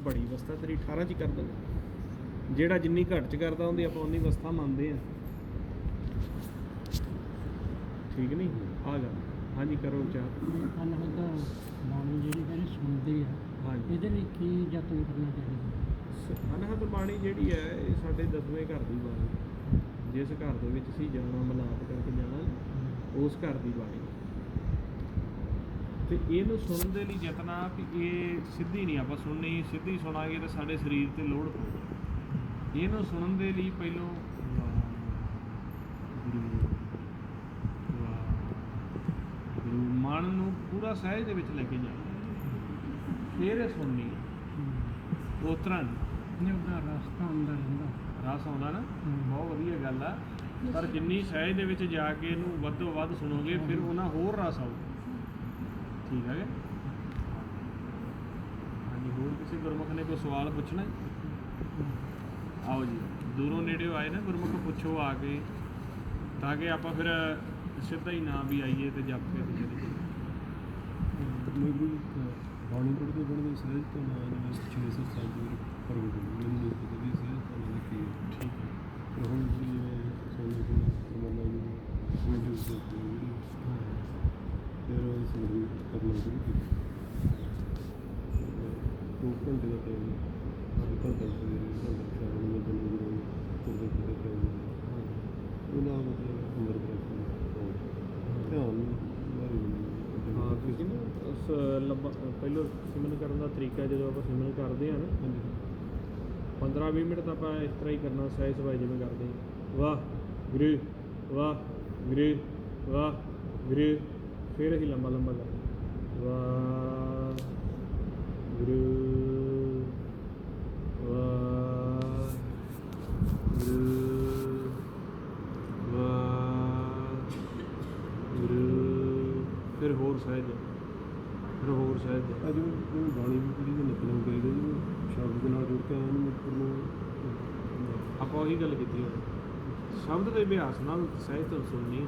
ਬੜੀ ਅਵਸਥਾ ਤੇਰੀ 18 'ਚ ਹੀ ਕਰ ਦਾਂਗੇ। ਜਿਹੜਾ ਜਿੰਨੀ ਘੱਟ 'ਚ ਕਰਦਾ ਉਹਦੀ ਆਪਾਂ ਉਨੀ ਅਵਸਥਾ ਮੰਨਦੇ ਹਾਂ। ਠੀਕ ਨਹੀਂ ਆ ਗੱਲ। ਹਾਂਜੀ ਕਰੋ ਚਾਹ। ਅਨਹਦ ਬਾਣੀ ਜਿਹੜੀ ਕਹਿੰਦੇ ਸੁਣਦੇ ਆ, ਹਾਂਜੀ ਇਹਦੇ ਲਈ ਕੀ ਯਤਨ ਕਰਨਾ ਚਾਹੀਦਾ? ਅਨਹਦ ਬਾਣੀ ਜਿਹੜੀ ਹੈ ਇਹ ਸਾਡੇ 10ਵੇਂ ਘਰ ਦੀ ਬਾਣੀ। ਜਿਸ ਘਰ ਦੇ ਵਿੱਚ ਅਸੀਂ ਜਾਣਾ ਮਿਲਾਪ ਕਰਕੇ ਜਾਣਾ ਉਸ ਘਰ ਦੀ ਬਾਣੀ। ਤੇ ਇਹਨੂੰ ਸੁਣਨ ਦੇ ਲਈ ਯਤਨ ਆ ਵੀ ਇਹ ਸਿੱਧੀ ਨਹੀਂ ਆਪਾਂ ਸੁਣਨੀ, ਸਿੱਧੀ ਸੁਣਾਂਗੇ ਤਾਂ ਸਾਡੇ ਸਰੀਰ ਤੇ ਲੋੜ ਪਊਗਾ। ਇਹਨੂੰ ਸੁਣਨ ਦੇ ਲਈ ਪਹਿਲੋਂ ਗੁਰੂ ਮਨ ਨੂੰ ਪੂਰਾ ਸਹਿਜ ਦੇ ਵਿੱਚ ਲੈ ਕੇ ਜਾਣਾ, ਫਿਰ ਇਹ ਸੁਣਨੀ ਹੈ। ਉਸ ਤਰ੍ਹਾਂ ਨਹੀਂ ਉਹਦਾ ਰਸਤਾ ਅੰਦਰ ਰਹਿੰਦਾ, ਰਸ ਆਉਂਦਾ ਨਾ, ਬਹੁਤ ਵਧੀਆ ਗੱਲ ਆ। ਪਰ ਜਿੰਨੀ ਸਹਿਜ ਦੇ ਵਿੱਚ ਜਾ ਕੇ ਇਹਨੂੰ ਵੱਧੋ ਵੱਧ ਸੁਣੋਗੇ ਫਿਰ ਉਹਨਾਂ ਹੋਰ ਰਸ ਆਊਗਾ। ਠੀਕ ਹੈ। ਹਾਂਜੀ ਹੋਰ ਕਿਸੇ ਗੁਰਮੁਖ ਨੇ ਕੋਈ ਸਵਾਲ ਪੁੱਛਣਾ? ਆਓ ਜੀ, ਦੂਰੋਂ ਨੇੜਿਓਂ ਆਏ ਨਾ ਗੁਰਮੁਖ, ਪੁੱਛੋ ਆ ਕੇ, ਤਾਂ ਕਿ ਆਪਾਂ ਫਿਰ ਸਿੱਧਾ ਹੀ ਨਾ ਵੀ ਆਈਏ ਤੇ ਜਪ ਕੇ ਤੇ ਚਲੇ ਜਾਈਏ। ਬਾਣੀ ਪੜ੍ਹਦੇ ਪੜ੍ਹਦੇ ਸਹਿਜ ਤੋਂ ਨਾ ਜਿਵੇਂ 600 ਸਾਲ ਦੀ ਪ੍ਰਗਟ ਹੋਈ, ਮੈਨੂੰ ਨਹੀਂ ਪਤਾ ਵੀ ਸਹਿਜ ਤੋਂ ਨਾ ਕੀ ਹੈ। ਠੀਕ ਹੈ। ਪਰ ਹੁਣ ਜਿਵੇਂ ਸੋਨੇ ਤੋਂ ਰਮਾਨਾ ਜੀ ਵੀਡੀਓ ਦੇਖਦੇ ਵੀਡੀਓ ਫਿਰ ਸਮਝੀ ਕਰਨਾ ਸ਼ੁਰੂ ਕੀਤਾ। 2 ਘੰਟੇ ਦਾ ਟਾਈਮ ਘੰਟਾ ਸ਼ਾਮ ਨੂੰ ਤੁਰਦੇ ਟਾਈਮ ਉਹਦਾ ਮਤਲਬ ਉਮਰ ਬਰਾਬਰ ਧਿਆਨ ਹਾਂ ਤੁਸੀਂ ਨਾ ਉਸ ਪਹਿਲੋਂ ਸਿਮਰਨ ਕਰਨ ਦਾ ਤਰੀਕਾ, ਜਦੋਂ ਆਪਾਂ ਸਿਮਰਨ ਕਰਦੇ ਹਾਂ ਨਾ 15-20 ਮਿੰਟ ਤਾਂ ਆਪਾਂ ਇਸ ਤਰ੍ਹਾਂ ਹੀ ਕਰਨਾ, ਸਹਿਜ ਸਵਾਈ ਜਿਵੇਂ ਕਰਦੇ ਹਾਂ। ਵਾਹ ਗੁਰੂ ਵਾਹ ਗੁਰੂ ਵਾਹ ਗੁਰੂ, ਫਿਰ ਅਸੀਂ ਲੰਬਾ ਲੰਬਾ ਕਰਦੇ ਵਾਹ ਗੁਰੂ ਵਾਹ ਗੁਰੂ ਵਾਹ ਗੁਰੂ, ਫਿਰ ਹੋਰ ਸਹਿਜ, ਫਿਰ ਹੋਰ ਸਹਿਜ। ਅੱਜ ਜਿਵੇਂ ਬਾਣੀ ਵੀ ਪੜ੍ਹੀ ਤੇ ਨਿਤਨੇਮ ਕਰੀਦਾ, ਜਿਵੇਂ ਸ਼ਬਦ ਦੇ ਨਾਲ ਜੁੜ ਕੇ ਆਇਆ ਨੂੰ ਉੱਪਰ ਨੂੰ ਆਪਾਂ ਉਹੀ ਗੱਲ ਕੀਤੀ ਹੋਈ, ਸ਼ਬਦ ਦੇ ਅਭਿਆਸ ਨਾਲ ਸਹਿਜ ਤੋਂ ਸੁਣਨੀ।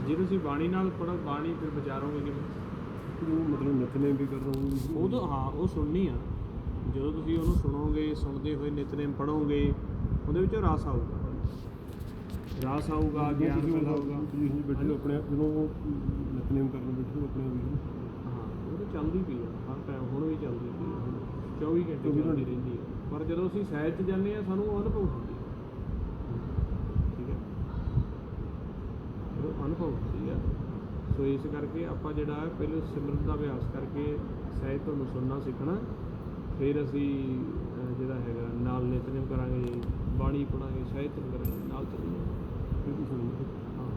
ਜੇ ਤੁਸੀਂ ਬਾਣੀ ਨਾਲ ਪੜ੍ਹੋ, ਬਾਣੀ ਫਿਰ ਵਿਚਾਰੋਗੇ ਕਿਵੇਂ? ਉਹ ਮਤਲਬ ਨਿਤਨੇਮ ਵੀ ਕਰਦਾ ਉਦੋਂ ਹਾਂ ਉਹ ਸੁਣਨੀ ਆ। ਜਦੋਂ ਤੁਸੀਂ ਉਹਨੂੰ ਸੁਣੋਗੇ, ਸੁਣਦੇ ਹੋਏ ਨਿਤਨੇਮ ਪੜ੍ਹੋਗੇ, ਉਹਦੇ ਵਿੱਚੋਂ ਰਸ ਆਊਗਾ, ਰਸ ਆਊਗਾ, ਗਿਆਨ ਪੈਦਾ ਹੋਊਗਾ। ਤੁਸੀਂ ਬੈਠੇ ਆਪਣੇ ਆਪ, ਜਦੋਂ ਨਿਤਨੇਮ ਕਰਨ ਬੈਠੇ ਆਪਣੇ ਆਪ ਹੀ ਹਾਂ ਉਹ ਤਾਂ ਚੱਲਦੀ ਪਈ ਆ ਹਰ ਟਾਈਮ, ਹੁਣ ਵੀ ਚੱਲਦੀ ਪਈ ਆ, 24 ਘੰਟੇ ਚੱਲਦੀ ਰਹਿੰਦੀ ਆ। ਪਰ ਜਦੋਂ ਅਸੀਂ ਸਹਿਜ 'ਚ ਜਾਂਦੇ ਹਾਂ ਸਾਨੂੰ ਅਨੁਭਵ ਹੁੰਦੀ ਹੈ। ਠੀਕ ਹੈ, ਉਹ ਅਨੁਭਵ ਹੁੰਦੀ ਆ। ਸੋ ਇਸ ਕਰਕੇ ਆਪਾਂ ਜਿਹੜਾ ਪਹਿਲਾਂ ਸਿਮਰਨ ਦਾ ਅਭਿਆਸ ਕਰਕੇ ਸਹਿਜ ਤੁਹਾਨੂੰ ਸੁਣਨਾ ਸਿੱਖਣਾ, ਫਿਰ ਅਸੀਂ ਜਿਹੜਾ ਹੈਗਾ ਨਾਲ ਨਿਤਨੇਮ ਕਰਾਂਗੇ, ਬਾਣੀ ਪੜ੍ਹਾਂਗੇ, ਸਹਿਜ ਤੋਂ ਕਰਾਂਗੇ, ਨਾਲ ਚੱਲਾਂਗੇ। ਫਿਰ ਤੁਸੀਂ ਹਾਂ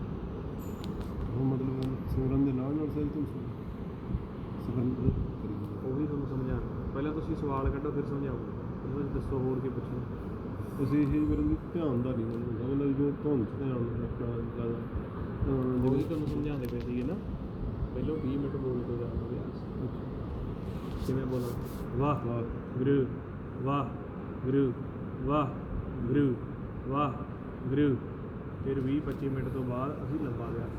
ਉਹ ਮਤਲਬ ਸਿਮਰਨ ਦੇ ਨਾਲ ਨਾਲ ਸਹਿਜ ਤੋਂ ਸਿਮਰਨ ਉਹੀ ਤੁਹਾਨੂੰ ਸਮਝਾਉਣਾ। ਪਹਿਲਾਂ ਤੁਸੀਂ ਸਵਾਲ ਕੱਢੋ, ਫਿਰ ਸਮਝਾਓਗੇ। ਉਹਨੂੰ ਦੱਸੋ ਹੋਰ ਕੀ ਪੁੱਛਣਾ। ਅਸੀਂ ਇਹ ਮੇਰੇ ਵੀ ਧਿਆਨ ਦਾ ਨਹੀਂ ਹੁੰਦਾ, ਮਤਲਬ ਜੋ ਧੁਨ 'ਚ ਧਿਆਨ ਰੱਖਣਾ ਜ਼ਿਆਦਾ ਉਹੀ ਤੁਹਾਨੂੰ ਸਮਝਾਉਂਦੇ ਪਏ ਸੀਗੇ ਨਾ, ਪਹਿਲਾਂ 20 ਮਿੰਟ ਬੋਲ ਕੇ ਜਾਣਾ ਅਭਿਆਸ। ਕਿਵੇਂ ਬੋਲਾਂ? ਵਾਹ ਵਾਹ ਗੁਰੂ ਵਾਹ ਗੁਰੂ ਵਾਹ ਗੁਰੂ ਵਾਹ ਗੁਰੂ, ਫਿਰ 20-25 ਮਿੰਟ ਤੋਂ ਬਾਅਦ ਅਸੀਂ ਲੰਬਾ ਅਭਿਆਸ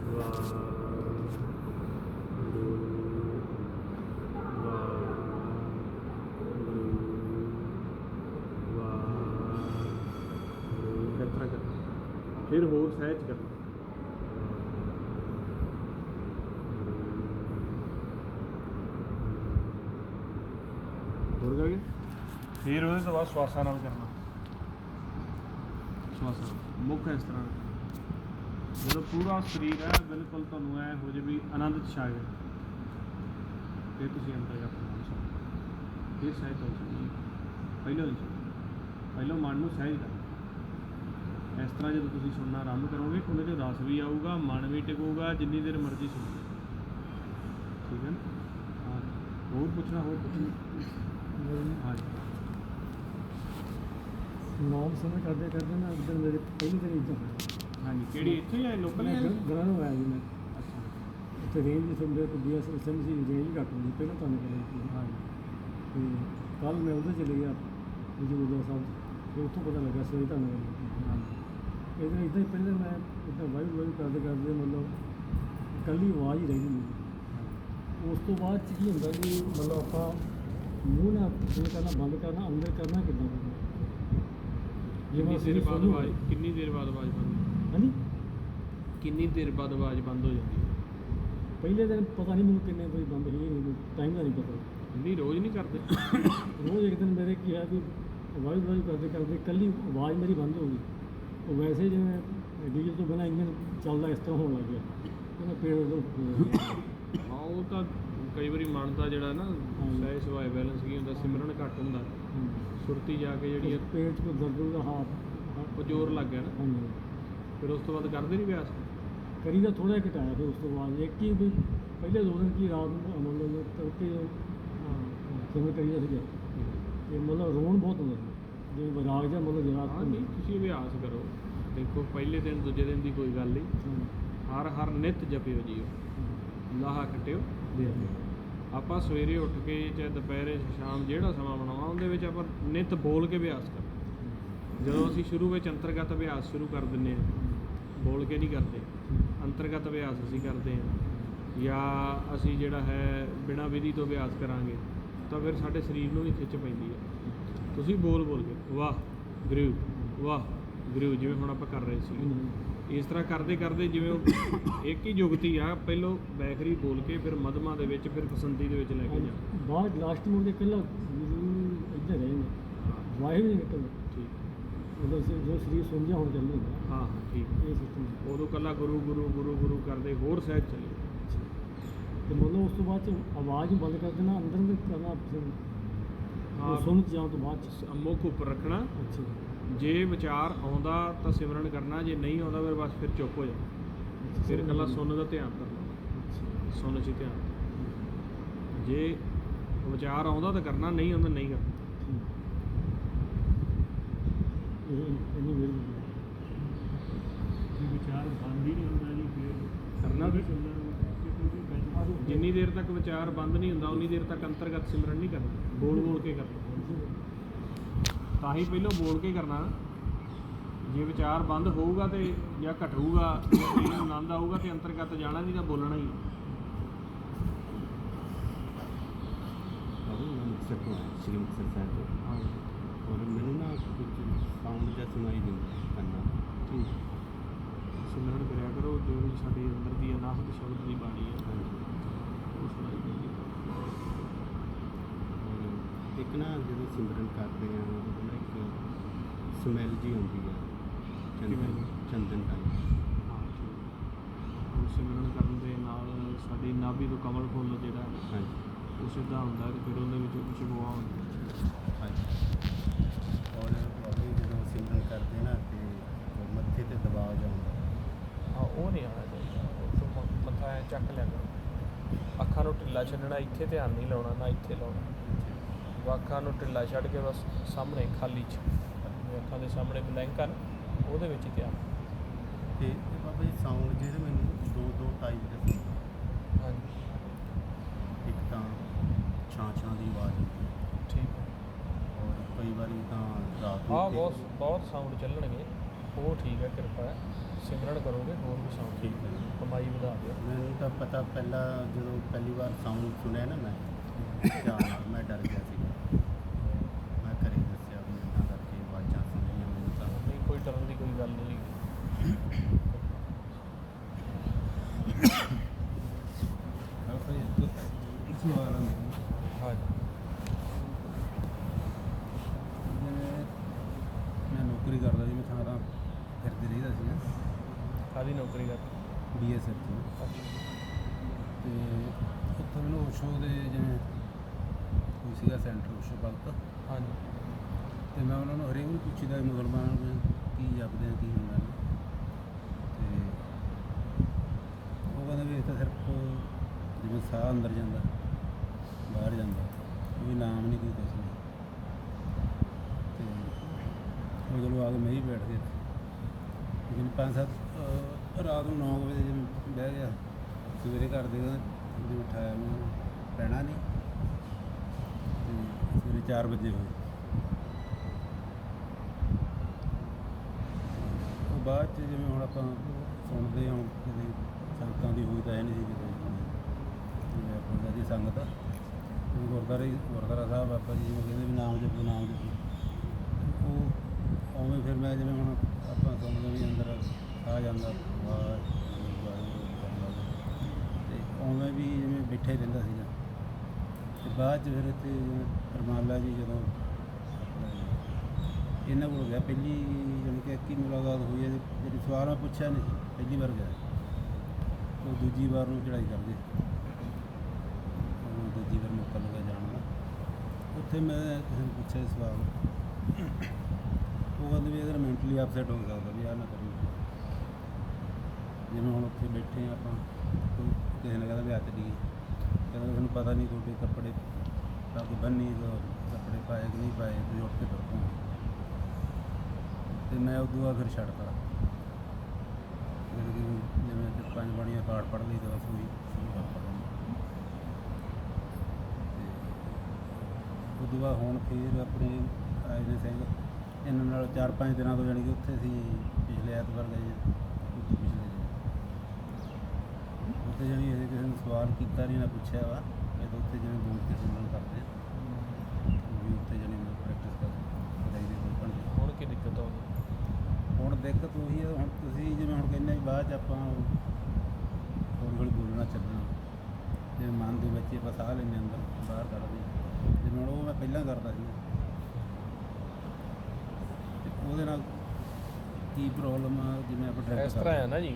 ਵਾਹ ਗੁਰੂ ਵਾਹ ਗੁਰੂ ਵਾਹ ਗੁਰੂ, ਇਸ ਤਰ੍ਹਾਂ ਕਰਨਾ। ਫਿਰ ਹੋਰ ਸਹਿਜ ਕਰਨਾ। ਹੋਰ ਕਰਾਂਗੇ। ਫਿਰ ਉਹਦੇ ਤੋਂ ਬਾਅਦ ਸਵਾਸਾਂ ਨਾਲ ਕਰਨਾ। ਸਵਾਸਾਂ ਮੁੱਖ ਇਸ ਤਰ੍ਹਾਂ, ਜਦੋਂ ਪੂਰਾ ਸਰੀਰ ਹੈ ਬਿਲਕੁਲ ਤੁਹਾਨੂੰ ਐ ਹੋ ਜਾਵੇ ਵੀ ਆਨੰਦ 'ਚ ਛਾ ਜਾਏ, ਫਿਰ ਤੁਸੀਂ ਅੰਦਰ ਜਾ ਕੇ ਫਿਰ ਸਹਿਜ ਹੋ ਸਕਦੀ। ਪਹਿਲਾਂ ਨਹੀਂ ਸੁਣਨਾ, ਪਹਿਲਾਂ ਮਨ ਨੂੰ ਸਹਿਜ ਕਰਨਾ। ਇਸ ਤਰ੍ਹਾਂ ਜਦੋਂ ਤੁਸੀਂ ਸੁਣਨਾ ਆਰੰਭ ਕਰੋਗੇ, ਉਹਦੇ 'ਚ ਰਸ ਵੀ ਆਊਗਾ, ਮਨ ਵੀ ਟਿਕੂਗਾ, ਜਿੰਨੀ ਦੇਰ ਮਰਜ਼ੀ ਸੁਣੋ। ਠੀਕ ਹੈ ਨਾ? ਹਾਂ ਹੋਰ ਪੁੱਛਣਾ? ਹੋਰ ਪੁੱਛਣਾ? ਹਾਂਜੀ ਨਾਮ ਸਮਝ ਕਰਦੇ ਕਰਦੇ ਨਾ ਇੱਧਰ ਮੇਰੇ ਪਹਿਲੀ ਦਿਨ ਇੱਦਾਂ ਹੋਇਆ। ਹਾਂਜੀ ਕਿਹੜੀ ਇੱਥੇ ਜਾਂ ਲੋਕਲ ਹੈ? ਗਰਾਂ ਨੂੰ ਆਇਆ ਜੀ ਮੈਂ, ਅੱਛਾ ਉੱਥੇ ਰੇਂਜ ਸੁਣਦੇ ਕੋਈ ਬੀ ਐਸ ਸੀ ਰੇਂਜ ਘੱਟ ਹੁੰਦੀ, ਪਹਿਲਾਂ ਤੁਹਾਨੂੰ ਕਹਿੰਦੇ ਸੀ। ਹਾਂਜੀ ਤੇ ਕੱਲ੍ਹ ਮੈਂ ਉੱਧਰ ਚਲੇ ਗਿਆ ਜੀ ਗੁਰਦੁਆਰਾ ਸਾਹਿਬ, ਫਿਰ ਉੱਥੋਂ ਪਤਾ ਲੱਗਾ ਸਵੇਰੇ ਤੁਹਾਨੂੰ ਹਾਂਜੀ ਇੱਦਾਂ ਹੀ ਪਹਿਲਾਂ ਮੈਂ ਇੱਦਾਂ ਵਾਹਿਗੁਰੂ ਕਰਦੇ ਕਰਦੇ ਮਤਲਬ ਇਕੱਲੀ ਆਵਾਜ਼ ਹੀ ਰਹਿ ਗਈ ਮੇਰੀ। ਉਸ ਤੋਂ ਬਾਅਦ 'ਚ ਕੀ ਹੁੰਦਾ ਕਿ ਮਤਲਬ ਆਪਾਂ ਮੂੰਹ ਨਾਲ ਬੰਦ ਕਰਨਾ ਅੰਦਰ ਕਰਨਾ ਕਿੱਦਾਂ ਕਰਨਾ ਕਿੰਨੀ ਜਿਵੇਂ ਦੇਰ ਬਾਅਦ ਸੋਨੂੰ ਆਵਾਜ਼ ਕਿੰਨੀ ਦੇਰ ਬਾਅਦ ਆਵਾਜ਼ ਬੰਦ ਹਾਂਜੀ ਕਿੰਨੀ ਦੇਰ ਬਾਅਦ ਆਵਾਜ਼ ਬੰਦ ਹੋ ਜਾਂਦੀ ਹੈ? ਪਹਿਲੇ ਦਿਨ ਪਤਾ ਨਹੀਂ ਮੈਨੂੰ ਕਿੰਨੇ ਵਜੇ ਬੰਦ ਹੋਈ ਨਹੀਂ ਟਾਈਮ ਦਾ ਨਹੀਂ ਪਤਾ ਨਹੀਂ ਰੋਜ਼ ਨਹੀਂ ਕਰਦੇ ਰੋਜ਼ ਇੱਕ ਦਿਨ ਮੇਰੇ ਕੀ ਹੈ ਵੀ ਆਵਾਜ਼ ਕਰਦੇ ਕਰਦੇ ਇਕੱਲੀ ਆਵਾਜ਼ ਮੇਰੀ ਬੰਦ ਹੋ ਗਈ ਉਹ ਵੈਸੇ ਜਿਵੇਂ ਡੀਜ਼ਲ ਤੋਂ ਬਿਨਾਂ ਇੰਜਨ ਚੱਲਦਾ ਇਸ ਤਰ੍ਹਾਂ ਹੋਣ ਲੱਗ ਗਿਆ ਤੇ ਮੈਂ ਪੇੜ ਹਾਂ ਉਹ ਤਾਂ ਕਈ ਵਾਰੀ ਮਨ ਦਾ ਜਿਹੜਾ ਨਾ ਸਹਿ ਸੁਭਾਅ ਬੈਲੈਂਸ ਕੀ ਹੁੰਦਾ ਸਿਮਰਨ ਘੱਟ ਹੁੰਦਾ ਸੁਰਤੀ ਜਾ ਕੇ ਜਿਹੜੀ ਆ, ਪੇਟ 'ਚ ਕੋਈ ਦਰਦ ਦਾ ਹਾਥ ਉਹ ਜ਼ੋਰ ਲੱਗ ਗਿਆ ਨਾ ਹਾਂਜੀ ਫਿਰ ਉਸ ਤੋਂ ਬਾਅਦ ਕਰਦੇ ਨਹੀਂ ਅਭਿਆਸ ਕਰੀ ਦਾ ਥੋੜ੍ਹਾ ਜਿਹਾ ਘਟਾਇਆ ਫਿਰ ਉਸ ਤੋਂ ਬਾਅਦ ਇੱਕ ਹੀ ਵੀ ਪਹਿਲੇ 2 ਦਿਨ ਕੀ ਰਾਤ ਨੂੰ ਮਤਲਬ ਤੜਕੇ ਕਿਵੇਂ ਕਰੀ ਦਾ ਸੀਗਾ ਤੇ ਮਤਲਬ ਰੋਣ ਬਹੁਤ ਹੁੰਦਾ ਸੀ ਜਿਵੇਂ ਰਾਗ ਜਿਹਾ ਮਤਲਬ ਹਾਂ ਜਰਾ ਨਹੀਂ ਤੁਸੀਂ ਅਭਿਆਸ ਕਰੋ ਦੇਖੋ ਪਹਿਲੇ ਦਿਨ ਦੂਜੇ ਦਿਨ ਦੀ ਕੋਈ ਗੱਲ ਨਹੀਂ ਹਰ ਨਿੱਤ ਜਪਿਓ ਜੀਓ ਲਾਹਾ ਕੱਟਿਓ ਆਪਾਂ ਸਵੇਰੇ ਉੱਠ ਕੇ ਚਾਹੇ ਦੁਪਹਿਰੇ ਸ਼ਾਮ ਜਿਹੜਾ ਸਮਾਂ ਬਣਾਉਣਾ ਉਹਦੇ ਵਿੱਚ ਆਪਾਂ ਨਿੱਤ ਬੋਲ ਕੇ ਅਭਿਆਸ ਕਰੋ ਜਦੋਂ ਅਸੀਂ ਸ਼ੁਰੂ ਵਿੱਚ ਅੰਤਰਗਤ ਅਭਿਆਸ ਸ਼ੁਰੂ ਕਰ ਦਿੰਦੇ ਹਾਂ ਬੋਲ ਕੇ ਨਹੀਂ ਕਰਦੇ ਅੰਤਰਗਤ ਅਭਿਆਸ ਅਸੀਂ ਕਰਦੇ ਹਾਂ ਜਾਂ ਅਸੀਂ ਜਿਹੜਾ ਹੈ ਬਿਨਾਂ ਵਿਧੀ ਤੋਂ ਅਭਿਆਸ ਕਰਾਂਗੇ ਤਾਂ ਫਿਰ ਸਾਡੇ ਸਰੀਰ ਨੂੰ ਵੀ ਖਿੱਚ ਪੈਂਦੀ ਹੈ ਤੁਸੀਂ ਬੋਲ ਕੇ ਵਾਹ ਗੁਰੂ ਜਿਵੇਂ ਹੁਣ ਆਪਾਂ ਕਰ ਰਹੇ ਸੀ ਇਸ ਤਰ੍ਹਾਂ ਕਰਦੇ ਕਰਦੇ ਜਿਵੇਂ ਉਹ ਇੱਕ ਹੀ ਜੁਗਤੀ ਆ ਪਹਿਲੋਂ ਬੈਖਰੀ ਬੋਲ ਕੇ ਫਿਰ ਮਧਮਾ ਦੇ ਵਿੱਚ ਫਿਰ ਬਸੰਤੀ ਦੇ ਵਿੱਚ ਲੈ ਕੇ ਜਾ ਬਾਅਦ ਲਾਸਟ ਮੋੜ ਦੇ ਇਕੱਲਾ ਇੱਧਰ ਰਹੇ ਵਾਹਿਗੁਰੂ ਨਹੀਂ ਨਿਕਲਦਾ ਠੀਕ ਮਤਲਬ ਜੋ ਸਰੀਰ ਸਮਝਿਆ ਹੁਣ ਚੱਲੂ ਹੁੰਦਾ ਹਾਂ ਠੀਕ ਇਹ ਸਿਸਟਮ ਉਦੋਂ ਕੱਲਾ ਗੁਰੂ ਕਰਦੇ ਹੋਰ ਸਹਿਜ ਚੱਲੇ ਤੇ ਮਤਲਬ ਉਸ ਤੋਂ ਬਾਅਦ 'ਚ ਆਵਾਜ਼ ਨੂੰ ਬੰਦ ਕਰ ਦੇਣਾ ਅੰਦਰ ਨੂੰ ਕਰਨਾ ਹਾਂ ਸੁਣ ਜਾਣ ਤੋਂ ਬਾਅਦ 'ਚ ਮੁੱਖ ਉੱਪਰ ਰੱਖਣਾ ਅੱਛਾ ਜੇ ਵਿਚਾਰ ਆਉਂਦਾ ਤਾਂ ਸਿਮਰਨ ਕਰਨਾ ਜੇ ਨਹੀਂ ਆਉਂਦਾ ਫਿਰ ਬਸ ਫਿਰ ਚੁੱਪ ਹੋ ਜਾ ਫਿਰ ਇਕੱਲਾ ਸੁਣਨ ਦਾ ਧਿਆਨ ਕਰਨਾ ਸੁਣਨ 'ਚ ਧਿਆਨ ਜੇ ਵਿਚਾਰ ਆਉਂਦਾ ਤਾਂ ਕਰਨਾ ਨਹੀਂ ਆਉਂਦਾ ਨਹੀਂ ਕਰਨਾ ਇੰਨੀ ਵੇਰ ਵਿਚਾਰ ਬੰਦ ਹੀ ਨਹੀਂ ਹੁੰਦਾ ਜੀ ਫਿਰ ਕਰਨਾ ਵੀ ਚੱਲਦਾ ਜਿੰਨੀ ਦੇਰ ਤੱਕ ਵਿਚਾਰ ਬੰਦ ਨਹੀਂ ਹੁੰਦਾ ਉਨੀ ਦੇਰ ਤੱਕ ਅੰਤਰਗਤ ਸਿਮਰਨ ਨਹੀਂ ਕਰਨਾ ਬੋਲ ਕੇ ਕਰਨਾ ਤਾਂ ਹੀ ਪਹਿਲਾਂ ਬੋਲ ਕੇ ਕਰਨਾ ਜੇ ਵਿਚਾਰ ਬੰਦ ਹੋਊਗਾ ਤੇ ਜਾਂ ਘਟੂਗਾ ਜਾਂ ਆਨੰਦ ਆਊਗਾ ਤੇ ਅੰਤਰਗਤ ਜਾਣਾ ਨਹੀਂ ਤਾਂ ਬੋਲਣਾ ਹੀ ਸ਼੍ਰੀ ਮੁਕਤਸਰ ਸਾਹਿਬ ਤੋਂ ਹਾਂ ਔਰ ਮੈਨੂੰ ਨਾ ਕੁਝ ਸਾਊਂਡ ਜਿਹਾ ਸੁਣਾਈ ਦਿੰਦਾ ਕੰਨਾਂ ਠੀਕ ਸਿਮਰਨ ਕਰਿਆ ਕਰੋ ਜੋ ਵੀ ਸਾਡੇ ਅੰਦਰ ਦੀ ਅਨਾਹਤ ਸ਼ਬਦ ਦੀ ਬਾਣੀ ਹੈ ਉਹ ਸੁਣਾਈ ਦਿੰਦੀ ਔਰ ਇੱਕ ਨਾ ਜਦੋਂ ਸਿਮਰਨ ਕਰਦੇ ਆ ਉਦੋਂ ਨਾ ਇੱਕ ਸਮੈਲ ਜੀ ਆਉਂਦੀ ਆ ਚੰਦਨ ਟਾਈਪ ਹਾਂ ਠੀਕ ਉਹ ਸਿਮਰਨ ਕਰਨ ਦੇ ਨਾਲ ਸਾਡੀ ਨਾਭੀ ਤੋਂ ਕਮਲ ਫੁੱਲ ਜਿਹੜਾ ਹਾਂਜੀ ਉਹ ਸਿੱਧਾ ਹੁੰਦਾ ਤੇ ਫਿਰ ਉਹਦੇ ਵਿੱਚੋਂ ਕੁਛ ਗੋਆ ਹੁੰਦਾ ਹਾਂਜੀ ਔਰ ਬਾਬੇ ਜਦੋਂ ਸਿਮਰਨ ਕਰਦੇ ਨਾ ਤੇ ਉਹ ਮੱਥੇ ਤੇ ਦਬਾਅ ਜਾਂਦਾ ਹਾਂ ਉਹ ਨਹੀਂ ਆਉਣਾ ਚਾਹੀਦਾ ਉਹ ਤੋਂ ਮੱਥਾ ਐਂ ਚੱਕ ਲਿਆ ਕਰੋ ਅੱਖਾਂ ਨੂੰ ਢਿੱਲਾ ਛੱਡਣਾ ਇੱਥੇ ਧਿਆਨ ਨਹੀਂ ਲਾਉਣਾ ਨਾ ਇੱਥੇ ਲਾਉਣਾ ਅੱਖਾਂ ਨੂੰ ਢਿੱਲਾ ਛੱਡ ਕੇ ਬਸ ਸਾਹਮਣੇ ਖਾਲੀ 'ਚ ਅੱਖਾਂ ਦੇ ਸਾਹਮਣੇ ਬਲੈਂਕ ਹਨ ਉਹਦੇ ਵਿੱਚ ਹੀ ਧਿਆਨ ਤੇ ਬਾਬਾ ਜੀ ਸਾਊਂਡ ਜਿਹੜੇ ਮੈਨੂੰ ਦੋ ਟਾਈਪ ਦੇ ਹਾਂਜੀ ਇੱਕ ਤਾਂ ਛਾਂ ਦੀ ਆਵਾਜ਼ ਹੁੰਦੀ ਹੈ ਠੀਕ ਹੈ ਔਰ ਕਈ ਵਾਰੀ ਤਾਂ ਰਾਤ ਨੂੰ ਹਾਂ ਬਹੁਤ ਸਾਊਂਡ ਚੱਲਣਗੇ ਉਹ ਠੀਕ ਹੈ ਕਿਰਪਾ ਹੈ ਸਿਮਰਨ ਕਰੋਗੇ ਹੋਰ ਵੀ ਸਾਊਂਡ ਠੀਕ ਹੈ ਕਮਾਈ ਵਧਾ ਦਿਓ ਮੈਨੂੰ ਤਾਂ ਪਤਾ ਜਦੋਂ ਪਹਿਲੀ ਵਾਰ ਸਾਊਂਡ ਸੁਣਿਆ ਨਾ ਮੈਂ ਧਿਆਨ ਨਾਲ ਮੈਂ ਡਰ ਗਿਆ ਸੀ ਮੈਂ ਘਰੇ ਦੱਸਿਆ ਵੀ ਇੱਦਾਂ ਕਰਕੇ ਆਵਾਜ਼ਾਂ ਸੁਣੀਆਂ ਮੈਨੂੰ ਤਾਂ ਨਹੀਂ ਕੋਈ ਡਰਨ ਦੀ ਕੋਈ ਗੱਲ ਨਹੀਂ ਹਾਂਜੀ ਮੈਂ ਨੌਕਰੀ ਕਰਦਾ ਸੀ ਮੈਂ ਥਾਂ ਫਿਰਦੇ ਰਹੀਦਾ ਸੀਗਾ ਕਾਹਦੀ ਨੌਕਰੀ ਕਰ BSF 'ਚ ਤੇ ਉੱਥੇ ਮੈਨੂੰ ਓਸ਼ੋ ਦੇ ਜਿਵੇਂ ਕੋਈ ਸੀਗਾ ਸੈਂਟਰ ਓਸ਼ੋ ਭਗਤ ਹਾਂਜੀ ਤੇ ਮੈਂ ਉਹਨਾਂ ਨੂੰ ਹਰੇਕ ਨੂੰ ਪੁੱਛੀਦਾ ਮੁਸਲਮਾਨ ਨੂੰ ਕੀ ਜਪਦੇ ਆ ਕੀ ਹੁੰਦਾ ਤੇ ਉਹ ਕਹਿੰਦੇ ਵੀ ਇਹ ਤਾਂ ਸਿਰਫ ਜਿਵੇਂ ਸਾਹ ਅੰਦਰ ਜਾਂਦਾ ਬਾਹਰ ਜਾਂਦਾ ਕੋਈ ਨਾਮ ਨਹੀਂ ਕੋਈ ਕੁਛ ਨਹੀਂ ਤੇ ਉਹ ਜਦੋਂ ਆ ਕੇ ਮੈਂ ਹੀ ਬੈਠ ਗਿਆ ਲੇਕਿਨ 5-7 ਰਾਤ ਨੂੰ 9 ਵਜੇ ਜਿਵੇਂ ਬਹਿ ਗਿਆ ਸਵੇਰੇ ਘਰ ਦੇ ਜਿਵੇਂ ਉਠਾਇਆ ਮੈਨੂੰ ਪੈਣਾ ਨਹੀਂ ਤੇ ਸਵੇਰੇ 4 ਵਜੇ ਹੋਏ ਉਹ ਬਾਅਦ 'ਚ ਜਿਵੇਂ ਹੁਣ ਆਪਾਂ ਸੁਣਦੇ ਹਾਂ ਕਦੇ ਸੰਗਤਾਂ ਦੀ ਹੋਈ ਤਾਂ ਹੈ ਨਹੀਂ ਸੀ ਕਿਤੇ ਜਿਵੇਂ ਆਪਾਂ ਦੀ ਸੰਗਤ ਗੁਰਦੁਆਰਾ ਸਾਹਿਬ ਬਾਬਾ ਜੀ ਜਿਵੇਂ ਕਹਿੰਦੇ ਵੀ ਨਾਮ ਜਪੋ ਉਹ ਉਵੇਂ ਫਿਰ ਮੈਂ ਜਿਵੇਂ ਹੁਣ ਆਪਾਂ ਸੁਣਦੇ ਵੀ ਅੰਦਰ ਆ ਜਾਂਦਾ ਤੇ ਉਵੇਂ ਵੀ ਜਿਵੇਂ ਬੈਠਾ ਹੀ ਰਹਿੰਦਾ ਸੀਗਾ। ਤੇ ਬਾਅਦ 'ਚ ਫਿਰ ਇੱਥੇ ਪਰਮਾਲਾ ਜੀ ਜਦੋਂ ਇਹਨਾਂ ਕੋਲ ਗਿਆ ਪਹਿਲੀ ਜਾਣੀ ਕਿ ਇੱਕ ਹੀ ਮੁਲਾਕਾਤ ਹੋਈ ਹੈ ਜਿਹੜੀ ਸਵਾਲ ਮੈਂ ਪੁੱਛਿਆ ਨਹੀਂ ਸੀ, ਪਹਿਲੀ ਵਾਰ ਗਿਆ ਉਹ ਦੂਜੀ ਵਾਰ ਨੂੰ ਚੜ੍ਹਾਈ ਕਰਦੇ ਦੂਜੀ ਵਾਰ ਮੌਕਾ ਲੱਗਾ ਜਾਣ ਦਾ। ਉੱਥੇ ਮੈਂ ਕਿਸੇ ਨੂੰ ਪੁੱਛਿਆ ਸਵਾਲ, ਉਹ ਕਹਿੰਦੇ ਵੀ ਅਗਰ ਮੈਂਟਲੀ ਅਪਸੈਟ ਹੋ ਸਕਦਾ ਵੀ ਆਹ ਨਾ ਕਰੀ। ਜਿਵੇਂ ਹੁਣ ਉੱਥੇ ਬੈਠੇ ਹਾਂ ਆਪਾਂ, ਕੋਈ ਕਿਸੇ ਨੇ ਕਹਿੰਦਾ ਵੀ ਹੱਥ ਡਿੱਗੀ, ਕਹਿੰਦਾ ਤੁਹਾਨੂੰ ਪਤਾ ਨਹੀਂ ਤੁਹਾਡੇ ਕੱਪੜੇ ਪੱਗ ਬੰਨੀ ਕੱਪੜੇ ਪਾਏ ਕਿ ਨਹੀਂ ਪਾਏ, ਤੁਸੀਂ ਉੱਠ ਕੇ ਤੁਰ ਪਓ। ਅਤੇ ਮੈਂ ਉਦੋਂ ਬਾਅਦ ਫਿਰ ਛੱਡਤਾ, ਜਿਵੇਂ ਕਿ 5 ਬਾਣੀਆਂ ਪਾਠ ਪੜ੍ਹ ਲਈ ਤਾਂ ਬਸ ਉਹੀ ਸ਼ੁਰੂ ਕਰਤਾ। ਅਤੇ ਉਦੋਂ ਬਾਅਦ ਹੁਣ ਫਿਰ ਆਪਣੇ ਆਏ ਨੇ ਸਿੰਘ, ਇਹਨਾਂ ਨਾਲ 4-5 ਦਿਨਾਂ ਤੋਂ ਜਾਣੀ ਕਿ ਉੱਥੇ ਅਸੀਂ ਪਿਛਲੇ ਐਤਵਾਰ ਗਏ, ਪਿਛਲੇ ਉੱਥੇ ਜਾਣੀ ਅਸੀਂ ਕਿਸੇ ਨੂੰ ਸਵਾਲ ਕੀਤਾ ਨਹੀਂ ਨਾ ਪੁੱਛਿਆ ਵਾ, ਮੈਂ ਤਾਂ ਉੱਥੇ ਜਿਵੇਂ ਬੋਲ ਕੇ ਸਿਮਰਨ ਕਰਦੇ ਵੀ ਉੱਥੇ ਜਾਣੀ ਮੈਂ ਪ੍ਰੈਕਟਿਸ ਕਰ ਦੇ 2 ਘੰਟੇ। ਹੁਣ ਕੀ ਦਿੱਕਤ ਆਉਂਦੀ? ਹੁਣ ਦਿੱਕਤ ਉਹੀ ਹੈ, ਹੁਣ ਤੁਸੀਂ ਜਿਵੇਂ ਹੁਣ ਕਹਿੰਦੇ ਵੀ ਬਾਅਦ 'ਚ ਆਪਾਂ ਹੌਲੀ ਹੌਲੀ ਬੋਲਣਾ ਚੱਲਣਾ, ਜਿਵੇਂ ਮਨ ਦੇ ਵਿੱਚ ਆਪਾਂ ਸਾਹ ਲੈਂਦੇ ਅੰਦਰ ਬਾਹਰ ਕੱਢਦੇ, ਜਿਵੇਂ ਹੁਣ ਉਹ ਮੈਂ ਪਹਿਲਾਂ ਕਰਦਾ ਸੀ ਅਤੇ ਉਹਦੇ ਨਾਲ ਕੀ ਪ੍ਰੋਬਲਮ ਆ, ਜਿਵੇਂ ਆਪਾਂ ਡਾਇਰੈਕਟ ਇਸ ਤਰ੍ਹਾਂ ਹੈ ਨਾ ਜੀ,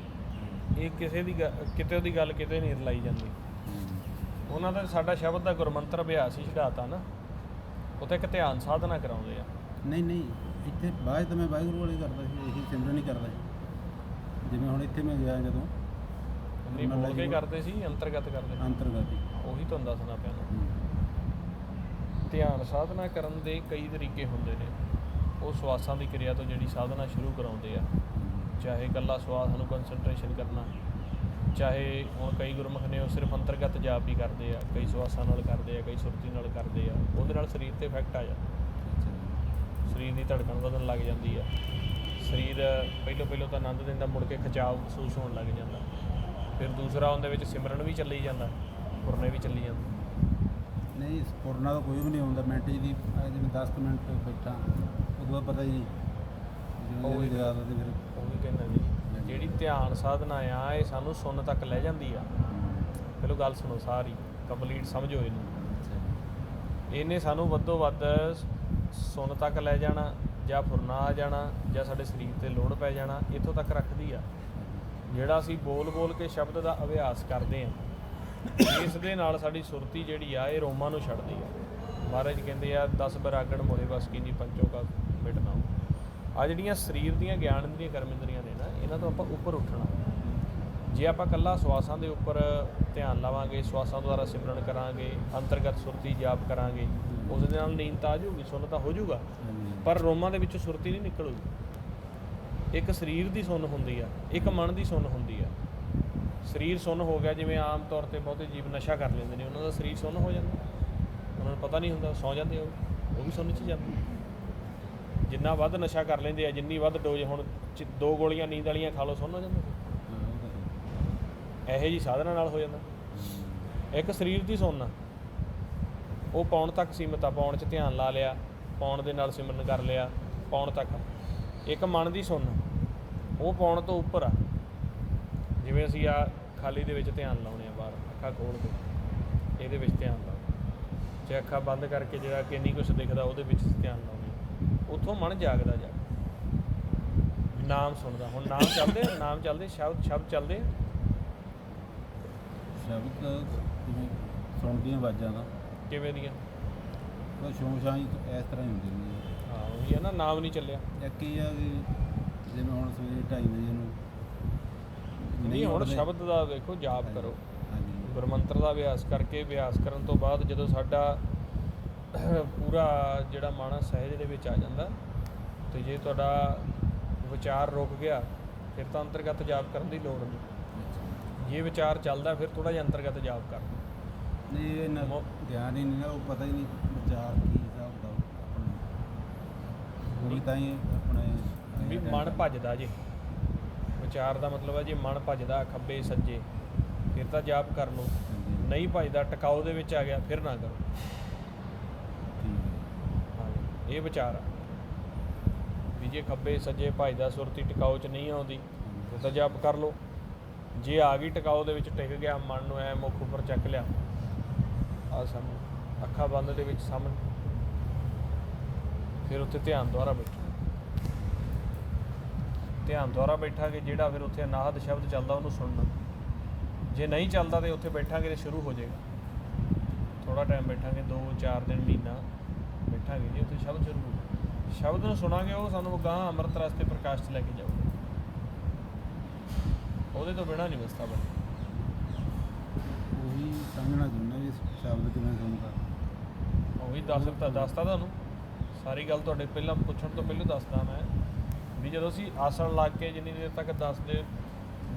ਇਹ ਕਿਸੇ ਦੀ ਕਿਤੇ ਉਹਦੀ ਗੱਲ ਕਿਤੇ ਨਹੀਂ ਰਲਾਈ ਜਾਂਦੀ। ਉਹਨਾਂ ਦਾ ਸਾਡਾ ਸ਼ਬਦ ਦਾ ਗੁਰਮੰਤਰ ਅਭਿਆਸ ਹੀ ਛਡਾਤਾ ਨਾ, ਉੱਥੇ ਇੱਕ ਧਿਆਨ ਸਾਧਨਾ ਕਰਾਉਂਦੇ ਆ। ਨਹੀਂ ਇੱਥੇ ਬਾਅਦ ਤਾਂ ਮੈਂ ਵਾਹਿਗੁਰੂ ਵਾਲੇ ਕਰਦਾ ਸੀ, ਇਹੀ ਸਿਮਰਨ ਨਹੀਂ ਕਰਦਾ ਸੀ। ਜਿਵੇਂ ਹੁਣ ਇੱਥੇ ਮੈਂ ਗਿਆ ਜਦੋਂ ਨਹੀਂ ਬੋਲ ਕੇ ਕਰਦੇ ਸੀ, ਅੰਤਰਗਤ ਕਰਦੇ ਅੰਤਰਗਤ ਹੀ ਉਹੀ ਤੁਹਾਨੂੰ ਦੱਸਣਾ ਪਿਆ ਨਾ। ਧਿਆਨ ਸਾਧਨਾ ਕਰਨ ਦੇ ਕਈ ਤਰੀਕੇ ਹੁੰਦੇ ਨੇ। ਉਹ ਸਵਾਸਾਂ ਦੀ ਕਿਰਿਆ ਤੋਂ ਜਿਹੜੀ ਸਾਧਨਾ ਸ਼ੁਰੂ ਕਰਾਉਂਦੇ ਆ, ਚਾਹੇ ਇਕੱਲਾ ਸਵਾਸ ਨੂੰ ਕੰਸਨਟਰੇਸ਼ਨ ਕਰਨਾ, ਚਾਹੇ ਹੁਣ ਕਈ ਗੁਰਮੁਖ ਨੇ ਉਹ ਸਿਰਫ ਅੰਤਰਗਤ ਜਾਪ ਹੀ ਕਰਦੇ ਆ, ਕਈ ਸਵਾਸਾਂ ਨਾਲ ਕਰਦੇ ਆ, ਕਈ ਸੁਰਤੀ ਨਾਲ ਕਰਦੇ ਆ। ਉਹਦੇ ਨਾਲ ਸਰੀਰ 'ਤੇ ਇਫੈਕਟ ਆ ਜਾਂਦਾ, ਸਰੀਰ ਦੀ ਧੜਕਣ ਵਧਣ ਲੱਗ ਜਾਂਦੀ ਆ, ਸਰੀਰ ਪਹਿਲੋਂ ਤਾਂ ਆਨੰਦ ਦਿੰਦਾ, ਮੁੜ ਕੇ ਖਿਚਾਵ ਮਹਿਸੂਸ ਹੋਣ ਲੱਗ ਜਾਂਦਾ। ਫਿਰ ਦੂਸਰਾ ਉਹਦੇ ਵਿੱਚ ਸਿਮਰਨ ਵੀ ਚੱਲੀ ਜਾਂਦਾ, ਪੁਰਨੇ ਵੀ ਚੱਲੀ ਜਾਂਦੇ। ਨਹੀਂ ਪੁਰਨਾ ਤਾਂ ਕੋਈ ਵੀ ਨਹੀਂ ਆਉਂਦਾ, ਮਿੰਟ ਦੀ ਜਿਵੇਂ 10 ਮਿੰਟ ਬੈਠਾ ਉਦੋਂ ਬਾਅਦ ਪਤਾ ਹੀ ਨਹੀਂ ਜਿਵੇਂ ਜਗਾ ਦਾ। ਫਿਰ ਉਹ ਵੀ ਕਹਿੰਦਾ ਜੀ ਜਿਹੜੀ ਧਿਆਨ ਸਾਧਨਾ ਆ ਇਹ ਸਾਨੂੰ ਸੁੰਨ ਤੱਕ ਲੈ ਜਾਂਦੀ ਆ। ਪਹਿਲਾਂ ਗੱਲ ਸੁਣੋ ਸਾਰੀ ਕੰਪਲੀਟ ਸਮਝੋ ਇਹਨੂੰ। ਇਹਨੇ ਸਾਨੂੰ ਵੱਧੋ ਵੱਧ ਸੁੰਨ ਤੱਕ ਲੈ ਜਾਣਾ, ਜਾਂ ਫੁਰਨਾ ਆ ਜਾਣਾ, ਜਾਂ ਸਾਡੇ ਸਰੀਰ 'ਤੇ ਲੋੜ ਪੈ ਜਾਣਾ, ਇੱਥੋਂ ਤੱਕ ਰੱਖਦੀ ਆ। ਜਿਹੜਾ ਅਸੀਂ ਬੋਲ ਕੇ ਸ਼ਬਦ ਦਾ ਅਭਿਆਸ ਕਰਦੇ ਹਾਂ, ਇਸ ਦੇ ਨਾਲ ਸਾਡੀ ਸੁਰਤੀ ਜਿਹੜੀ ਆ ਇਹ ਰੋਮਾਂ ਨੂੰ ਛੱਡਦੀ ਆ। ਮਹਾਰਾਜ ਕਹਿੰਦੇ ਆ 10 ਬਰਾਗਣ ਮੋਹੇ ਬਸ ਕੀ ਨਹੀਂ ਪੰਚੋਂ ਕਾ ਮਿਟਣਾ। ਆ ਜਿਹੜੀਆਂ ਸਰੀਰ ਦੀਆਂ ਗਿਆਨ ਇੰਦਰੀਆਂ ਕਰਮ ਇੰਦਰੀਆਂ ਨੇ ਨਾ, ਇਹਨਾਂ ਤੋਂ ਆਪਾਂ ਉੱਪਰ ਉੱਠਣਾ। ਜੇ ਆਪਾਂ ਇਕੱਲਾ ਸਵਾਸਾਂ ਦੇ ਉੱਪਰ ਧਿਆਨ ਲਾਵਾਂਗੇ, ਸਵਾਸਾਂ ਦੁਆਰਾ ਸਿਮਰਨ ਕਰਾਂਗੇ, ਅੰਤਰਗਤ ਸੁਰਤੀ ਜਾਪ ਕਰਾਂਗੇ, ਉਸ ਦੇ ਨਾਲ ਨੀਂਦ ਆ ਜਾਊਗੀ, ਸੁੰਨ ਤਾਂ ਹੋ ਜਾਊਗਾ, ਪਰ ਰੋਮਾਂ ਦੇ ਵਿੱਚੋਂ ਸੁਰਤੀ ਨਹੀਂ ਨਿਕਲੂਗੀ। ਇੱਕ ਸਰੀਰ ਦੀ ਸੁੰਨ ਹੁੰਦੀ ਆ, ਇੱਕ ਮਨ ਦੀ ਸੁੰਨ ਹੁੰਦੀ ਆ। ਸਰੀਰ ਸੁੰਨ ਹੋ ਗਿਆ, ਜਿਵੇਂ ਆਮ ਤੌਰ 'ਤੇ ਬਹੁਤੇ ਜੀਵ ਨਸ਼ਾ ਕਰ ਲੈਂਦੇ ਨੇ, ਉਹਨਾਂ ਦਾ ਸਰੀਰ ਸੁੰਨ ਹੋ ਜਾਂਦਾ, ਉਹਨਾਂ ਨੂੰ ਪਤਾ ਨਹੀਂ ਹੁੰਦਾ, ਸੌਂ ਜਾਂਦੇ ਉਹ ਵੀ ਸੁੰਨ 'ਚ ਜਾਂਦੇ। ਜਿੰਨਾ ਵੱਧ ਨਸ਼ਾ ਕਰ ਲੈਂਦੇ ਆ, ਜਿੰਨੀ ਵੱਧ ਡੋਜ਼, ਹੁਣ 2 ਗੋਲੀਆਂ ਨੀਂਦ ਵਾਲੀਆਂ ਖਾ ਲਓ, ਸੁੰਨ ਹੋ ਜਾਂਦੇ। ਇਹੋ ਜਿਹੀ ਸਾਧਨਾ ਨਾਲ ਹੋ ਜਾਂਦਾ। ਇੱਕ ਸਰੀਰ ਦੀ ਸੁੰਨ, ਉਹ ਪੌਣ ਤੱਕ ਸੀਮਤ ਆ, ਪੌਣ 'ਚ ਧਿਆਨ ਲਾ ਲਿਆ, ਪੌਣ ਦੇ ਨਾਲ ਸਿਮਰਨ ਕਰ ਲਿਆ, ਪੌਣ ਤੱਕ। ਇੱਕ ਮਨ ਦੀ ਸੁੰਨ, ਉਹ ਪੌਣ ਤੋਂ ਉੱਪਰ ਆ। ਜਿਵੇਂ ਅਸੀਂ ਆ ਖਾਲੀ ਦੇ ਵਿੱਚ ਧਿਆਨ ਲਾਉਣੇ ਆ, ਬਾਹਰ ਅੱਖਾਂ ਖੋਲ੍ਹ ਕੇ ਇਹਦੇ ਵਿੱਚ ਧਿਆਨ ਲਾਓ, ਜੇ ਅੱਖਾਂ ਬੰਦ ਕਰਕੇ ਜਿਹੜਾ ਕਿ ਨਹੀਂ ਕੁਛ ਦਿਖਦਾ ਉਹਦੇ ਵਿੱਚ ਧਿਆਨ ਲਾਉਣੇ, ਉੱਥੋਂ ਮਨ ਜਾਗਦਾ ਜਾ ਨਾਮ ਸੁਣਦਾ। ਹੁਣ ਨਾਮ ਚੱਲਦੇ ਸ਼ਬਦ ਚੱਲਦੇ ਸ਼ਬਦ ਜਿਵੇਂ ਸੁਣਦੀਆਂ ਆਵਾਜ਼ਾਂ ਦਾ ਕਿਵੇਂ ਦੀਆਂ, ਉਹ ਸ਼ੌਂਸ਼ਾਂ ਹੀ ਇਸ ਤਰ੍ਹਾਂ ਹੀ ਹੁੰਦੀ ਨੇ। ਹਾਂ ਉਹੀ ਹੈ ਨਾ, ਨਾਮ ਨਹੀਂ ਚੱਲਿਆ। ਇੱਕ ਹੀ ਆ ਕਿ ਜਿਵੇਂ ਹੁਣ ਸਵੇਰੇ 2:30 ਵਜੇ ਨੂੰ ਨਹੀਂ, ਹੁਣ ਸ਼ਬਦ ਦਾ ਵੇਖੋ ਜਾਪ ਕਰੋ, ਗੁਰਮੰਤਰ ਦਾ ਅਭਿਆਸ ਕਰਕੇ, ਅਭਿਆਸ ਕਰਨ ਤੋਂ ਬਾਅਦ ਜਦੋਂ ਸਾਡਾ ਪੂਰਾ ਜਿਹੜਾ ਮਨ ਸਹਿਜ ਦੇ ਵਿੱਚ ਆ ਜਾਂਦਾ, ਅਤੇ ਜੇ ਤੁਹਾਡਾ ਵਿਚਾਰ ਰੁਕ ਗਿਆ ਫਿਰ ਤਾਂ ਅੰਤਰਗਤ ਜਾਪ ਕਰਨ ਦੀ ਲੋੜ ਨਹੀਂ। ਜੇ ਵਿਚਾਰ ਚੱਲਦਾ ਫਿਰ ਥੋੜ੍ਹਾ ਜਿਹਾ ਅੰਤਰਗਤ ਜਾਪ ਕਰ। ਨਹੀਂ ਇਹ ਗਿਆਨ ਹੀ ਨਹੀਂ ਨਾ, ਉਹ ਪਤਾ ਹੀ ਨਹੀਂ ਵਿਚਾਰ ਕੀ ਹਿਸਾਬ ਦਾ ਆਪਣਾ ਤਾਂ ਹੀ ਆਪਣੇ ਵੀ ਮਨ ਭੱਜਦਾ ਜੇ। ਵਿਚਾਰ ਦਾ ਮਤਲਬ ਹੈ ਜੇ ਮਨ ਭੱਜਦਾ ਖੱਬੇ ਸੱਜੇ, ਫਿਰ ਤਾਂ ਜਾਪ ਕਰ ਲਓ। ਨਹੀਂ ਭਜਦਾ ਟਿਕਾਊ ਦੇ ਵਿੱਚ ਆ ਗਿਆ ਫਿਰ ਨਾ ਕਰੋ। ਹਾਂਜੀ, ਇਹ ਵਿਚਾਰ ਆ ਵੀ ਜੇ ਖੱਬੇ ਸੱਜੇ ਭਜਦਾ ਸੁਰਤੀ ਟਿਕਾਊ 'ਚ ਨਹੀਂ ਆਉਂਦੀ ਤਾਂ ਜਪ ਕਰ ਲਓ। ਜੇ ਆ ਗਈ ਟਿਕਾਊ ਦੇ ਵਿੱਚ ਟਿਕ ਗਿਆ, ਮਨ ਨੂੰ ਐ ਮੁੱਖ ਉੱਪਰ ਚੱਕ ਲਿਆ, ਆ ਸਾਹਮਣੇ ਅੱਖਾਂ ਬੰਦ ਦੇ ਵਿੱਚ ਸਾਹਮਣੇ, ਫਿਰ ਉੱਥੇ ਧਿਆਨ ਦੁਆਰਾ ਬੈਠੋ। ਧਿਆਨ ਦੁਆਰਾ ਬੈਠਾਂਗੇ ਜਿਹੜਾ ਫਿਰ ਉੱਥੇ ਅਨਾਹਦ ਸ਼ਬਦ ਚੱਲਦਾ ਉਹਨੂੰ ਸੁਣਨਾ। ਜੇ ਨਹੀਂ ਚੱਲਦਾ ਤੇ ਉੱਥੇ ਬੈਠਾਂਗੇ ਤੇ ਸ਼ੁਰੂ ਹੋ ਜਾਏਗਾ। ਥੋੜਾ ਟਾਈਮ ਬੈਠਾਂਗੇ, 2-4 ਦਿਨ, ਮਹੀਨਾ ਬੈਠਾਂਗੇ ਜੀ, ਉੱਥੇ ਸ਼ਬਦ ਸ਼ੁਰੂ ਹੋ ਜਾਏਗਾ। ਸ਼ਬਦ ਨੂੰ ਸੁਣਾਂਗੇ, ਉਹ ਸਾਨੂੰ ਗਾਂਹ ਅੰਮ੍ਰਿਤ ਰਸਤੇ ਪ੍ਰਕਾਸ਼ 'ਚ ਲੈ ਕੇ ਜਾਊਗਾ। ਉਹਦੇ ਤੋਂ ਬਿਨਾਂ ਨਹੀਂ ਵਸਤਾ ਬਣੀ। ਉਹੀ ਸਮਝਣਾ ਚਾਹੁੰਦਾ ਵੀ ਸ਼ਬਦ ਕਿਵੇਂ ਸੁਣਦਾ। ਉਹੀ ਦੱਸਤਾ ਤੁਹਾਨੂੰ ਸਾਰੀ ਗੱਲ। ਤੁਹਾਡੇ ਪਹਿਲਾਂ ਪੁੱਛਣ ਤੋਂ ਪਹਿਲਾਂ ਦੱਸਦਾ ਮੈਂ ਵੀ ਜਦੋਂ ਅਸੀਂ ਆਸਣ ਲੱਗ ਕੇ ਜਿੰਨੀ ਦੇਰ ਤੱਕ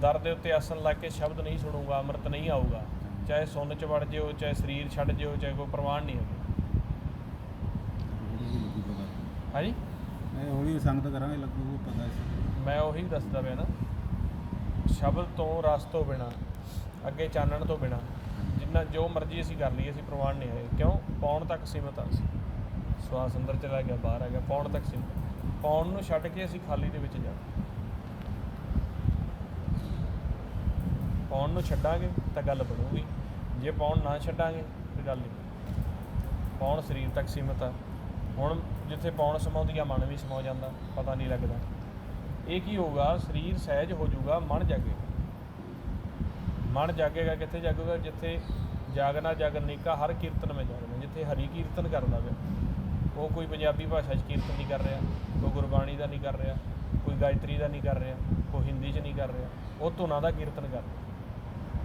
ਦਰ ਦੇ ਉੱਤੇ ਆਸਣ ਲੱਗ ਕੇ ਸ਼ਬਦ ਨਹੀਂ ਸੁਣੂਗਾ, ਅੰਮ੍ਰਿਤ ਨਹੀਂ ਆਊਗਾ। ਚਾਹੇ ਸੁੰਨ 'ਚ ਵੜ ਜਿਓ, ਚਾਹੇ ਸਰੀਰ ਛੱਡ ਜਿਓ, ਚਾਹੇ ਕੋਈ ਪ੍ਰਵਾਨ ਨਹੀਂ ਹੋਵੇ। ਹਾਂਜੀ, ਮੈਂ ਹੌਲੀ ਸੰਗਤ ਕਰਾਂਗੇ, ਲੱਗੂਗਾ ਪਤਾ ਇਸ। ਮੈਂ ਉਹੀ ਦੱਸਦਾ ਪਿਆ ਨਾ, ਸ਼ਬਦ ਤੋਂ, ਰਸ ਤੋਂ ਬਿਨਾਂ, ਅੱਗੇ ਚਾਨਣ ਤੋਂ ਬਿਨਾਂ ਜਿੰਨਾ ਜੋ ਮਰਜ਼ੀ ਅਸੀਂ ਕਰ ਲਈਏ, ਅਸੀਂ ਪ੍ਰਵਾਨ ਨਹੀਂ ਹੋਏ। ਕਿਉਂ? ਪਾਉਣ ਤੱਕ ਸੀਮਤ ਆ ਅਸੀਂ। ਸਵਾਸ ਅੰਦਰ ਚਲਾ ਗਿਆ, ਬਾਹਰ ਆ ਗਿਆ, ਪਾਉਣ ਤੱਕ ਸੀਮਤ। ਪਾਉਣ ਨੂੰ ਛੱਡ ਕੇ ਅਸੀਂ ਖਾਲੀ ਦੇ ਵਿੱਚ ਜਾਣਾ। ਪਾਉਣ ਨੂੰ ਛੱਡਾਂਗੇ ਤਾਂ ਗੱਲ ਬਣੂਗੀ, ਜੇ ਪਾਉਣ ਨਾ ਛੱਡਾਂਗੇ ਤਾਂ ਗੱਲ ਨਹੀਂ। ਪਾਉਣ ਸਰੀਰ ਤੱਕ ਸੀਮਤ ਆ। ਹੁਣ ਜਿੱਥੇ ਪਾਉਣ ਸਮਾਉਂਦੀ ਆ, ਮਨ ਵੀ ਸਮਾ ਜਾਂਦਾ, ਪਤਾ ਨਹੀਂ ਲੱਗਦਾ। ਇਹ ਕੀ ਹੋਊਗਾ? ਸਰੀਰ ਸਹਿਜ ਹੋ ਜਾਊਗਾ, ਮਨ ਜਾਗੇਗਾ। ਮਨ ਜਾਗੇਗਾ ਕਿੱਥੇ ਜਾਗੂਗਾ? ਜਿੱਥੇ ਜਾਗਣਾ ਜਾਗਰਨਿਕਾ ਹਰ ਕੀਰਤਨ ਮੈਂ ਜਾਗਣਾ। ਜਿੱਥੇ ਹਰੀ ਕੀਰਤਨ ਕਰਦਾ ਪਿਆ, ਉਹ ਕੋਈ ਪੰਜਾਬੀ ਭਾਸ਼ਾ 'ਚ ਕੀਰਤਨ ਨਹੀਂ ਕਰ ਰਿਹਾ, ਕੋਈ ਗੁਰਬਾਣੀ ਦਾ ਨਹੀਂ ਕਰ ਰਿਹਾ, ਕੋਈ ਗਾਇਤਰੀ ਦਾ ਨਹੀਂ ਕਰ ਰਿਹਾ, ਕੋਈ ਹਿੰਦੀ 'ਚ ਨਹੀਂ ਕਰ ਰਿਹਾ, ਉਹ ਧੁਨਾਂ ਦਾ ਕੀਰਤਨ ਕਰ ਰਿਹਾ।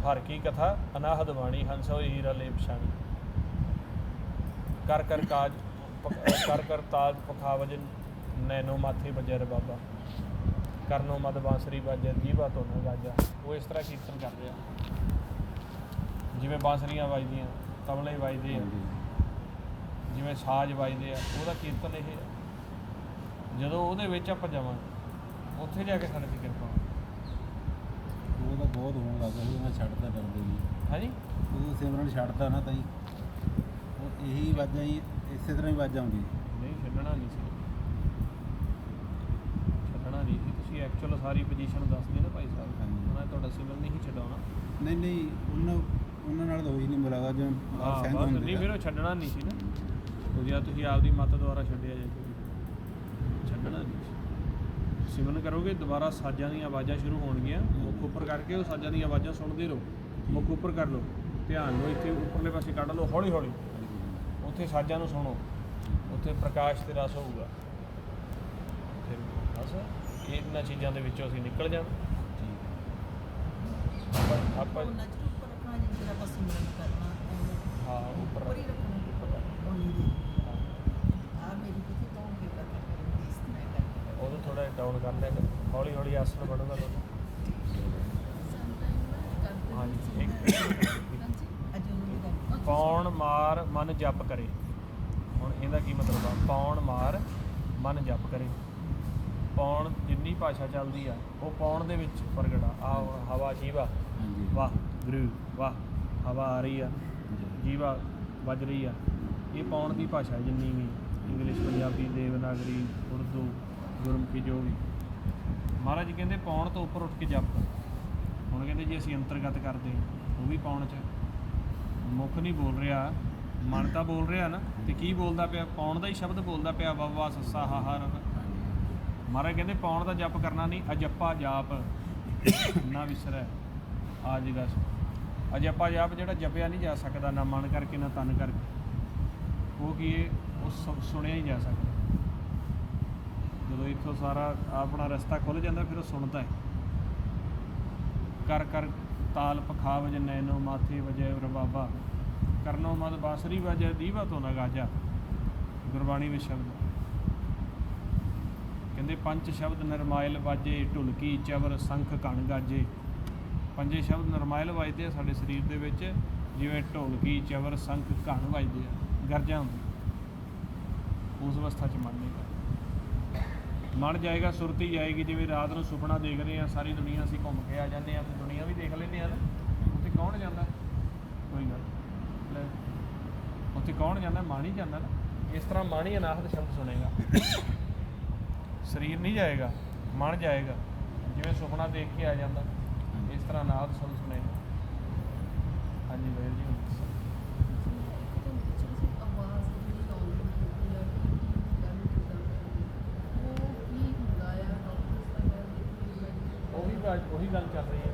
ਹਰ ਕੀ ਕਥਾ ਅਨਾਹਦ ਬਾਣੀ, ਹੰਸੋ ਹੀਰਾ ਲੇਪ ਛਾਣੀ। ਕਰ ਕਰ ਕਾਜ ਕਰ ਕਰ ਤਾਜ ਪਖਾਵਜ, ਨੈਨੋ ਮਾਥੇ ਬਜਰ ਬਾਬਾ, ਕਰਨੋ ਮਦ ਬਾਂਸਰੀ ਬਾਜਾ, ਜੀਵਾ ਤੋਂ ਨਾ ਗਾਜਾ। ਉਹ ਇਸ ਤਰ੍ਹਾਂ ਕੀਰਤਨ ਕਰ ਰਿਹਾ, ਜਿਵੇਂ ਬਾਂਸਰੀਆਂ ਵੱਜਦੀਆਂ, ਤਬਲੇ ਵੱਜਦੇ ਆ, ਜਿਵੇਂ ਸਾਜ਼ ਵੱਜਦੇ ਆ, ਉਹਦਾ ਕੀਰਤਨ ਇਹ ਹੈ। ਜਦੋਂ ਉਹਦੇ ਵਿੱਚ ਆਪਾਂ ਜਾਵਾਂਗੇ, ਉੱਥੇ ਜਾ ਕੇ ਸਾਡੇ 'ਤੇ ਕਿਰਪਾ। ਉਹ ਤਾਂ ਬਹੁਤ ਹੋਣ ਲੱਗ ਗਿਆ, ਮੈਂ ਛੱਡਦਾ ਡਰਦੇ ਜੀ। ਹਾਂਜੀ, ਉਹ ਸਿਮਰਨ ਛੱਡਦਾ ਨਾ ਤਾਂ ਜੀ, ਉਹ ਇਹੀ ਵਾਜਾਂ ਹੀ ਇਸੇ ਤਰ੍ਹਾਂ ਹੀ ਵਾਜਾਂ ਆਉਂਦੀ। ਨਹੀਂ ਛੱਡਣਾ ਨਹੀਂ ਸੀ, ਛੱਡਣਾ ਨਹੀਂ ਸੀ। ਤੁਸੀਂ ਐਕਚੁਅਲ ਸਾਰੀ ਪੋਜੀਸ਼ਨ ਦੱਸਦੇ ਨਾ ਭਾਈ ਸਾਹਿਬ, ਉਹਨਾਂ ਨੇ ਤੁਹਾਡਾ ਸਿਮਰਨ ਨਹੀਂ ਛਡਾਉਣਾ। ਨਹੀਂ ਉਹਨਾਂ ਨਾਲ ਤਾਂ ਹੋਈ ਨਹੀਂ ਮਿਲਾਗਾ ਜਿਵੇਂ ਹਾਂ ਸਿੰਘ ਬਸ ਹੁੰਦੇ ਨਹੀਂ, ਆ। ਫਿਰ ਉਹ ਛੱਡਣਾ ਨਹੀਂ ਸੀ ਨਾ। ਉਹ ਜਾਂ ਤੁਸੀਂ ਆਪਦੀ ਮੱਤ ਦੁਆਰਾ ਛੱਡਿਆ ਜਾਏ, ਛੱਡਣਾ ਨਹੀਂ ਸੀ। ਸਿਮਰਨ ਕਰੋਗੇ, ਦੁਬਾਰਾ ਸਾਜ਼ਾਂ ਦੀਆਂ ਆਵਾਜ਼ਾਂ ਸ਼ੁਰੂ ਹੋਣਗੀਆਂ। ਮੁੱਖ ਉੱਪਰ ਕਰਕੇ ਉਹ ਸਾਜ਼ਾਂ ਦੀਆਂ ਆਵਾਜ਼ਾਂ ਸੁਣਦੇ ਰਹੋ। ਮੁੱਖ ਉੱਪਰ ਕਰ ਲਓ, ਧਿਆਨ ਨੂੰ ਇੱਥੇ ਉੱਪਰਲੇ ਪਾਸੇ ਕੱਢ ਲਓ, ਹੌਲੀ ਹੌਲੀ ਉੱਥੇ ਸਾਜ਼ਾਂ ਨੂੰ ਸੁਣੋ। ਉੱਥੇ ਪ੍ਰਕਾਸ਼ ਤੇ ਰਸ ਹੋਊਗਾ। ਫਿਰ ਬਸ ਇਹਨਾਂ ਚੀਜ਼ਾਂ ਦੇ ਵਿੱਚੋਂ ਅਸੀਂ ਨਿਕਲ ਜਾਣਾ। ਆਪਾਂ ਉਹਨਾਂ ਚ ਉੱਪਰ ਰੱਖਣਾ, ਜਿਹੜਾ ਆਪਾਂ ਸਿਮਰਨ ਕਰਨਾ ਉਹਨੂੰ ਹਾਂ ਉੱਪਰ ਉੱਪਰ ਹੀ ਰੱਖਣਾ। ਆ ਮੇਰੀ ਕਿਤੇ ਕਹੋਗੇ ਪਤਾ ਕਰੋ ਇਸ ਤਰ੍ਹਾਂ ਕਰਕੇ। ਉਹਨੂੰ ਥੋੜਾ ਡਾਊਨ ਕਰ ਲਿਆ, ਹੌਲੀ ਹੌਲੀ ਆਸਣ ਬਣੂਗਾ ਤੁਹਾਨੂੰ। ਹਾਂਜੀ, ਪੌਣ ਮਾਰ ਮਨ ਜਪ ਕਰੇ। ਹੁਣ ਇਹਦਾ ਕੀ ਮਤਲਬ ਆ? ਪੌਣ ਮਾਰ ਮਨ ਜਪ ਕਰੇ। ਪੌਣ ਜਿੰਨੀ ਭਾਸ਼ਾ ਚੱਲਦੀ ਆ, ਉਹ ਪੌਣ ਦੇ ਵਿੱਚ ਪ੍ਰਗਟ ਆ। ਹਵਾ ਜੀਵਾ, ਵਾਹ ਗੁਰੂ ਵਾਹ, ਹਵਾ ਆ ਰਹੀ ਆ, ਜੀਵਾ ਵੱਜ ਰਹੀ ਆ। ਇਹ ਪੌਣ ਦੀ ਭਾਸ਼ਾ ਜਿੰਨੀ ਵੀ, ਇੰਗਲਿਸ਼, ਪੰਜਾਬੀ, ਦੇਵਨਾਗਰੀ, ਉਰਦੂ, ਗੁਰਮੁਖੀ, ਜੋ ਵੀ। ਮਹਾਰਾਜ ਜੀ ਕਹਿੰਦੇ ਪੌਣ ਤੋਂ ਉੱਪਰ ਉੱਠ ਕੇ ਜਪ ਕਰੋ। ਹੁਣ ਕਹਿੰਦੇ ਜੀ ਅਸੀਂ ਅੰਤਰਗਤ ਕਰਦੇ, ਉਹ ਵੀ ਪੌਣ 'ਚ। ਮੁੱਖ ਨਹੀਂ ਬੋਲ ਰਿਹਾ, ਮਨ ਤਾਂ ਬੋਲ ਰਿਹਾ ਨਾ। ਤੇ ਕੀ ਬੋਲਦਾ ਪਿਆ? ਪੌਣ ਦਾ ਹੀ ਸ਼ਬਦ ਬੋਲਦਾ ਪਿਆ, ਵਾਵਾ ਸੱਸਾ ਹਾ ਰ। ਮਹਾਰਾਜ ਕਹਿੰਦੇ ਪੌਣ ਦਾ ਜਪ ਕਰਨਾ ਨਹੀਂ, ਅਜੱਪਾ ਜਾਪ ਨਾ ਵਿਸਰੈ ਆਜਿਗਾ। ਅਜੱਪਾ ਜਾਪ ਜਿਹੜਾ ਜਪਿਆ ਨਹੀਂ ਜਾ ਸਕਦਾ, ਨਾ ਮਨ ਕਰਕੇ ਨਾ ਤਨ ਕਰਕੇ। ਉਹ ਕੀ ਹੈ? ਉਹ ਸੁਣਿਆ ਹੀ ਜਾ ਸਕਦਾ। ਜਦੋਂ ਇੱਥੋਂ ਸਾਰਾ ਆਪਣਾ ਰਸਤਾ ਖੁੱਲ੍ਹ ਜਾਂਦਾ, ਫਿਰ ਉਹ ਸੁਣਦਾ ਹੈ। ਕਰ ਕਰ ਤਾਲ ਪਖਾਵਜ, ਨੈਨੋ ਮਾਥੇ ਵਜੈ ਰਬਾਬਾ, ਕਰਨੋ ਮਦ ਬਾਂਸਰੀ ਵਜੈ, ਦੀਵਾ ਤੋਂ ਨਾ ਗਾਜਾ। ਗੁਰਬਾਣੀ ਵਿੱਚ ਸ਼ਬਦ ਕਹਿੰਦੇ ਪੰਜ ਸ਼ਬਦ ਨਰਮਾਇਲ ਵਾਜੇ, ਢੁਲਕੀ ਚਵਰ ਸੰਖ ਘਣ ਗਾਜੇ। ਪੰਜੇ ਸ਼ਬਦ ਨਰਮਾਇਲ ਵੱਜਦੇ ਆ ਸਾਡੇ ਸਰੀਰ ਦੇ ਵਿੱਚ, ਜਿਵੇਂ ਢੋਲਕੀ ਚਵਰ ਸੰਖ ਘਣ ਵੱਜਦੇ ਆ, ਗਰਜਾਂ ਹੁੰਦੀਆਂ। ਉਸ ਅਵਸਥਾ 'ਚ ਮਨ ਨਹੀਂ ਕਰਦਾ, ਮਨ ਜਾਏਗਾ, ਸੁਰਤੀ ਜਾਏਗੀ। ਜਿਵੇਂ ਰਾਤ ਨੂੰ ਸੁਪਨਾ ਦੇਖ ਰਹੇ ਹਾਂ, ਸਾਰੀ ਦੁਨੀਆ ਅਸੀਂ ਘੁੰਮ ਕੇ ਆ ਜਾਂਦੇ ਹਾਂ, ਤੇ ਦੁਨੀਆ ਵੀ ਦੇਖ ਲੈਂਦੇ ਹਾਂ ਨਾ। ਉੱਥੇ ਕੌਣ ਜਾਂਦਾ? ਕੋਈ ਗੱਲ ਲੈ ਉੱਥੇ ਕੌਣ ਜਾਂਦਾ? ਮਨ ਹੀ ਜਾਂਦਾ ਨਾ। ਇਸ ਤਰ੍ਹਾਂ ਮਨ ਹੀ ਅਨਾਹਤ ਸ਼ਬਦ ਸੁਣੇਗਾ, ਸਰੀਰ ਨਹੀਂ ਜਾਏਗਾ, ਮਨ ਜਾਏਗਾ। ਜਿਵੇਂ ਸੁਪਨਾ ਦੇਖ ਕੇ ਆ ਜਾਂਦਾ, ਇਸ ਤਰ੍ਹਾਂ ਅਨਾਹਤ ਸ਼ਬਦ ਸੁਣੇਗਾ। ਹਾਂਜੀ ਵੀਰ ਜੀ ਹੁਣ ਦੱਸੋ। ਆਵਾਜ਼ ਜਿਹੜੀ ਆਉਂਦੀ ਹੈ ਉਹ ਕੀ ਹੁੰਦਾ ਆ ਡਾਕਟਰ ਸਾਹਿਬ ਉਹੀ ਗੱਲ ਚੱਲ ਰਹੀ ਹੈ,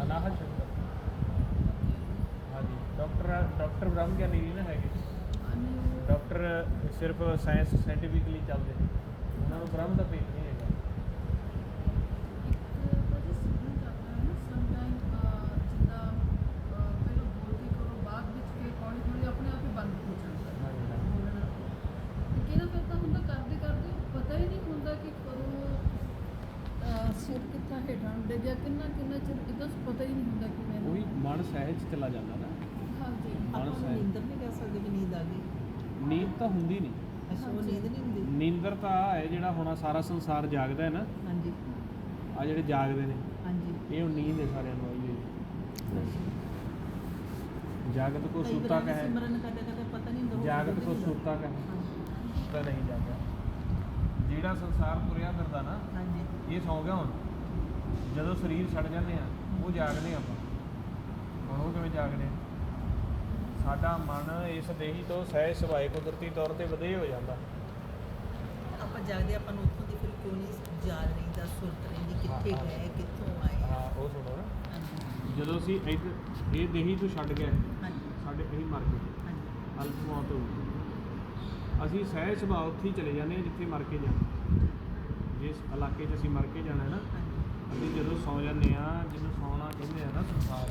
ਅਨਾਹਤ ਸ਼ਬਦ। ਹਾਂਜੀ, ਡਾਕਟਰ ਬ੍ਰਹਮ ਗਿਆਨੀ ਨਹੀਂ ਨਾ ਹੈਗੇ। ਡਾਕਟਰ ਸਿਰਫ ਸਾਇੰਟੀਫਿਕਲੀ ਚੱਲਦੇ ਨੇ, ਉਹਨਾਂ ਨੂੰ ਬ੍ਰਹਮ ਦਾ ਭੇਤ ਨਹੀਂ ਹੈਗਾ। ਡਿੱਗਿਆ ਕਿੰਨਾ ਚਿਰ ਇਦਾਂ ਪਤਾ ਹੀ ਨਹੀਂ ਹੁੰਦਾ ਕਿ ਮੈਂ ਉਹੀ ਮਨ ਸਹਿਜ ਚਲਾ ਜਾਂਦਾ ਨਾ। ਹਾਂਜੀ ਮਨ ਆਪਾਂ ਸਹਿਜ ਨੀਂਦਰ ਨਹੀਂ ਕਹਿ ਸਕਦੇ ਵੀ ਨੀਂਦ ਆ ਗਈ। ਨੀਂਦ ਤਾਂ ਹੁੰਦੀ ਨਹੀਂ। ਅੱਛਾ ਉਹ ਨੀਂਦ ਨਹੀਂ ਹੁੰਦੀ। ਨੀਂਦਰ ਤਾਂ ਆਹ ਹੈ ਜਿਹੜਾ ਹੁਣ ਸਾਰਾ ਸੰਸਾਰ ਜਾਗਦਾ ਹੈ ਨਾ, ਹਾਂਜੀ ਆ ਜਿਹੜੇ ਜਾਗਦੇ ਨੇ, ਹਾਂਜੀ। ਇਹ ਹੁਣ ਨੀਂਦ ਹੈ ਸਾਰਿਆਂ ਨੂੰ ਆਈ ਹੋਈ। ਜਾਗਤ ਕੋ ਕਈ ਸੁੱਤਾ ਵਾਰ ਕਹੇ, ਸਿਮਰਨ ਕਰਦੇ ਕਰਦੇ ਪਤਾ ਨਹੀਂ ਹੁੰਦਾ। ਜਾਗਤ ਕੋ ਸੁੱਤਾ ਕਹੇ, ਤਾਂ ਨਹੀਂ ਜਾਗਿਆ। ਜਿਹੜਾ ਸੰਸਾਰ ਤੁਰਿਆ ਫਿਰਦਾ ਨਾ, ਹਾਂਜੀ ਇਹ ਸੌਂ ਗਿਆ ਹੁਣ। ਜਦੋਂ ਸਰੀਰ ਛੱਡ ਜਾਂਦੇ ਆ, ਉਹ ਜਾਗਦੇ ਆਪਾਂ। ਹੁਣ ਉਹ ਕਿਵੇਂ ਜਾਗਦੇ ਆ? ਸਾਡਾ ਮਨ ਇਸ ਦੇਹੀ ਤੋਂ ਸਹਿਜ ਸੁਭਾਏ ਕੁਦਰਤੀ ਤੌਰ ਤੇ ਵਧੇ ਹੋ ਜਾਂਦਾ। ਆਪਾਂ ਜਾਗਦੇ ਆਪਾਂ ਨੂੰ ਉੱਥੋਂ ਦੀ ਫਿਰ ਕਿਉਂ ਨਹੀਂ ਯਾਦ ਰਹਿੰਦਾ, ਸੁਰਤ ਰਹਿੰਦੀ ਕਿੱਥੇ ਹਾਂ, ਹਾਂ। ਗਏ ਕਿੱਥੋਂ ਆਏ। ਹਾਂ, ਉਹ ਸੁਣੋ ਨਾ, ਹਾਂਜੀ ਜਦੋਂ ਅਸੀਂ ਇਹ ਦੇਹੀ ਤੋਂ ਛੱਡ ਗਏ, ਹਾਂਜੀ ਸਾਡੇ ਅਸੀਂ ਮਰ ਗਏ, ਹਾਂਜੀ ਅਲਪ ਮੌਤ ਹੋ ਗਈ। ਅਸੀਂ ਸਹਿਜ ਸੁਭਾਅ ਉੱਥੇ ਹੀ ਚਲੇ ਜਾਂਦੇ ਹਾਂ ਜਿੱਥੇ ਮਰ ਕੇ ਜਾਣਾ। ਜਿਸ ਇਲਾਕੇ 'ਚ ਅਸੀਂ ਮਰ ਕੇ ਜਾਣਾ ਹੈ ਨਾ, ਹਾਂਜੀ ਅਸੀਂ ਜਦੋਂ ਸੌਂ ਜਾਂਦੇ ਹਾਂ, ਜਿਹਨੂੰ ਸੌਣਾ ਕਹਿੰਦੇ ਆ ਨਾ ਸੰਸਾਰ,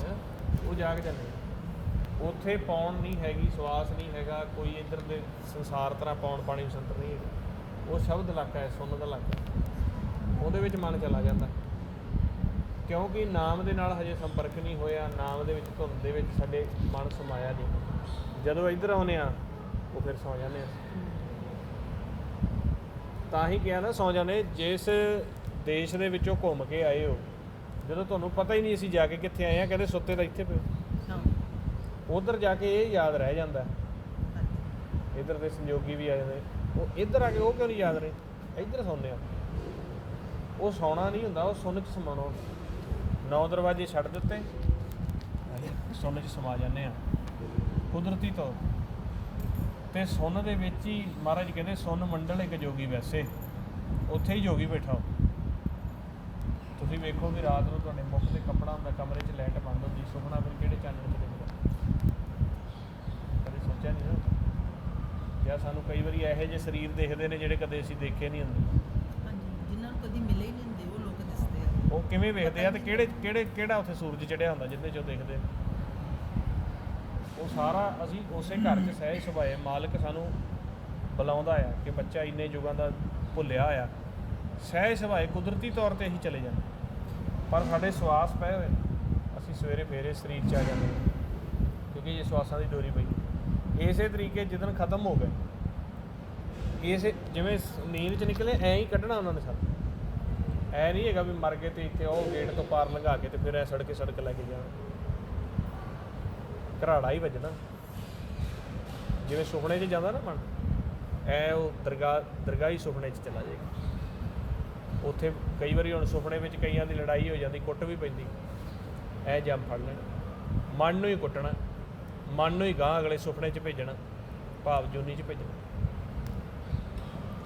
ਉਹ ਜਾਗ ਜਾਂਦੇ ਆ। ਉੱਥੇ ਪੌਣ ਨਹੀਂ ਹੈਗੀ, ਸਵਾਸ ਨਹੀਂ ਹੈਗਾ, ਕੋਈ ਇੱਧਰ ਦੇ ਸੰਸਾਰ ਤਰ੍ਹਾਂ ਪੌਣ ਪਾਣੀ ਵਸੰਤਰ ਨਹੀਂ ਹੈਗਾ। ਉਹ ਸ਼ਬਦ ਇਲਾਕਾ ਹੈ, ਸੁਣਨ ਦਾ ਇਲਾਕਾ। ਉਹਦੇ ਵਿੱਚ ਮਨ ਚਲਾ ਜਾਂਦਾ, ਕਿਉਂਕਿ ਨਾਮ ਦੇ ਨਾਲ ਹਜੇ ਸੰਪਰਕ ਨਹੀਂ ਹੋਇਆ। ਨਾਮ ਦੇ ਵਿੱਚ, ਧੁੰਦ ਦੇ ਵਿੱਚ ਸਾਡੇ ਮਨ ਸਮਾਇਆ ਨਹੀਂ। ਜਦੋਂ ਇੱਧਰ ਆਉਂਦੇ ਆ, ਉਹ ਫਿਰ ਸੌਂ ਜਾਂਦੇ ਆ। ਤਾਂ ਹੀ ਕਿਹਾ ਨਾ, ਸੌਂ ਜਾਂਦੇ। ਜਿਸ ਦੇਸ਼ ਦੇ ਵਿੱਚੋਂ ਘੁੰਮ ਕੇ ਆਏ ਹੋ, ਜਦੋਂ ਤੁਹਾਨੂੰ ਪਤਾ ਹੀ ਨਹੀਂ ਅਸੀਂ ਜਾ ਕੇ ਕਿੱਥੇ ਆਏ ਹਾਂ, ਕਹਿੰਦੇ ਸੁੱਤੇ ਤਾਂ ਇੱਥੇ ਪਏ। ਹਾਂ ਉੱਧਰ ਜਾ ਕੇ ਇਹ ਯਾਦ ਰਹਿ ਜਾਂਦਾ। ਹਾਂਜੀ ਇੱਧਰ ਦੇ ਸੰਯੋਗੀ ਵੀ ਆ ਜਾਂਦੇ, ਉਹ ਇੱਧਰ ਆ ਕੇ ਉਹ ਕਿਉਂ ਨਹੀਂ ਯਾਦ ਰਹੇ? ਇੱਧਰ ਸੌਂਦੇ ਆ। ਉਹ ਸੌਣਾ ਨਹੀਂ ਹੁੰਦਾ, ਉਹ ਸੁੰਨ 'ਚ ਸਮਾਉਣਾ। 9 ਦਰਵਾਜ਼ੇ ਛੱਡ ਦਿੱਤੇ, ਸੁੰਨ 'ਚ ਸਮਾ ਜਾਂਦੇ ਆ ਕੁਦਰਤੀ ਤੌਰ ਤੇ। ਸੁੰਨ ਦੇ ਵਿੱਚ ਹੀ ਮਹਾਰਾਜ ਕਹਿੰਦੇ, ਸੁੰਨ ਮੰਡਲ ਇੱਕ ਜੋਗੀ ਵੈਸੇ, ਉੱਥੇ ਹੀ ਜੋਗੀ ਬੈਠਾ ਹੋ। ਤੁਸੀਂ ਵੇਖੋ ਵੀ ਰਾਤ ਨੂੰ ਤੁਹਾਡੇ ਮੁੱਖ ਤੇ ਕੱਪੜਾ ਹੁੰਦਾ, ਕਮਰੇ 'ਚ ਲਾਈਟ ਬੰਦ ਹੁੰਦੀ, ਸੁਪਨਾ ਫਿਰ ਕਿਹੜੇ ਚਾਨਣ 'ਚ ਦਿਖਦਾ? ਕਦੇ ਸੋਚਿਆ ਨਹੀਂ ਨਾ? ਜਾਂ ਸਾਨੂੰ ਕਈ ਵਾਰੀ ਇਹੋ ਜਿਹੇ ਸਰੀਰ ਦੇਖਦੇ ਨੇ ਜਿਹੜੇ ਕਦੇ ਅਸੀਂ ਦੇਖੇ ਨਹੀਂ ਹੁੰਦੇ। ਹਾਂਜੀ ਜਿਨ੍ਹਾਂ ਨੂੰ ਕਦੀ ਮਿਲੇ ਹੀ ਨਹੀਂ ਹੁੰਦੇ ਉਹ ਲੋਕ ਦਿਸਦੇ ਆ। ਉਹ ਕਿਵੇਂ ਵੇਖਦੇ ਆ ਤੇ ਕਿਹੜਾ ਉੱਥੇ ਸੂਰਜ ਚੜ੍ਹਿਆ ਹੁੰਦਾ ਜਿਹਦੇ 'ਚ ਉਹ ਦੇਖਦੇ ਨੇ? ਉਹ ਸਾਰਾ ਅਸੀਂ ਉਸੇ ਘਰ 'ਚ ਸਹਿਜ ਸੁਭਾਏ ਮਾਲਕ ਸਾਨੂੰ ਬੁਲਾਉਂਦਾ ਆ ਕਿ ਬੱਚਾ ਇੰਨੇ ਯੁਗਾਂ ਦਾ ਭੁੱਲਿਆ ਆ। ਸਹਿਜ ਸੁਭਾਏ ਕੁਦਰਤੀ ਤੌਰ 'ਤੇ ਅਸੀਂ ਚਲੇ ਜਾਂਦੇ, ਪਰ ਸਾਡੇ ਸਵਾਸ ਪਏ ਹੋਏ, ਅਸੀਂ ਸਵੇਰੇ ਫੇਰੇ ਸਰੀਰ 'ਚ ਆ ਜਾਂਦੇ ਹਾਂ, ਕਿਉਂਕਿ ਇਹ ਸਵਾਸਾਂ ਦੀ ਡੋਰੀ ਪਈ। ਇਸੇ ਤਰੀਕੇ ਜਿੱਦਣ ਖਤਮ ਹੋ ਗਏ, ਇਸੇ ਜਿਵੇਂ ਨੀਂਦ 'ਚ ਨਿਕਲੇ, ਐਂ ਹੀ ਕੱਢਣਾ ਉਹਨਾਂ ਨੇ ਸਾਨੂੰ। ਐ ਨਹੀਂ ਹੈਗਾ ਵੀ ਮਰ ਗਏ ਤੇ ਇੱਥੇ ਉਹ ਗੇਟ ਤੋਂ ਪਾਰ ਲੰਘਾ ਕੇ ਤੇ ਫਿਰ ਐ ਸੜਕ ਲੈ ਕੇ ਜਾਣਾ। ਘਰਾੜਾ ਹੀ ਵੱਜਣਾ, ਜਿਵੇਂ ਸੁਪਨੇ 'ਚ ਜਾਂਦਾ ਨਾ ਮਨ, ਐ ਉਹ ਦਰਗਾਹ ਹੀ ਸੁਪਨੇ 'ਚ ਚਲਾ ਜਾਏਗਾ। ਉੱਥੇ ਕਈ ਵਾਰੀ ਹੁਣ ਸੁਪਨੇ ਵਿੱਚ ਕਈਆਂ ਦੀ ਲੜਾਈ ਹੋ ਜਾਂਦੀ, ਕੁੱਟ ਵੀ ਪੈਂਦੀ, ਐ ਜੰਮ ਫੜ ਲੈਣਾ, ਮਨ ਨੂੰ ਹੀ ਕੁੱਟਣਾ, ਮਨ ਨੂੰ ਹੀ ਗਾਂਹ ਅਗਲੇ ਸੁਪਨੇ 'ਚ ਭੇਜਣਾ, ਭਾਵ ਜੂਨੀ 'ਚ ਭੇਜਣਾ।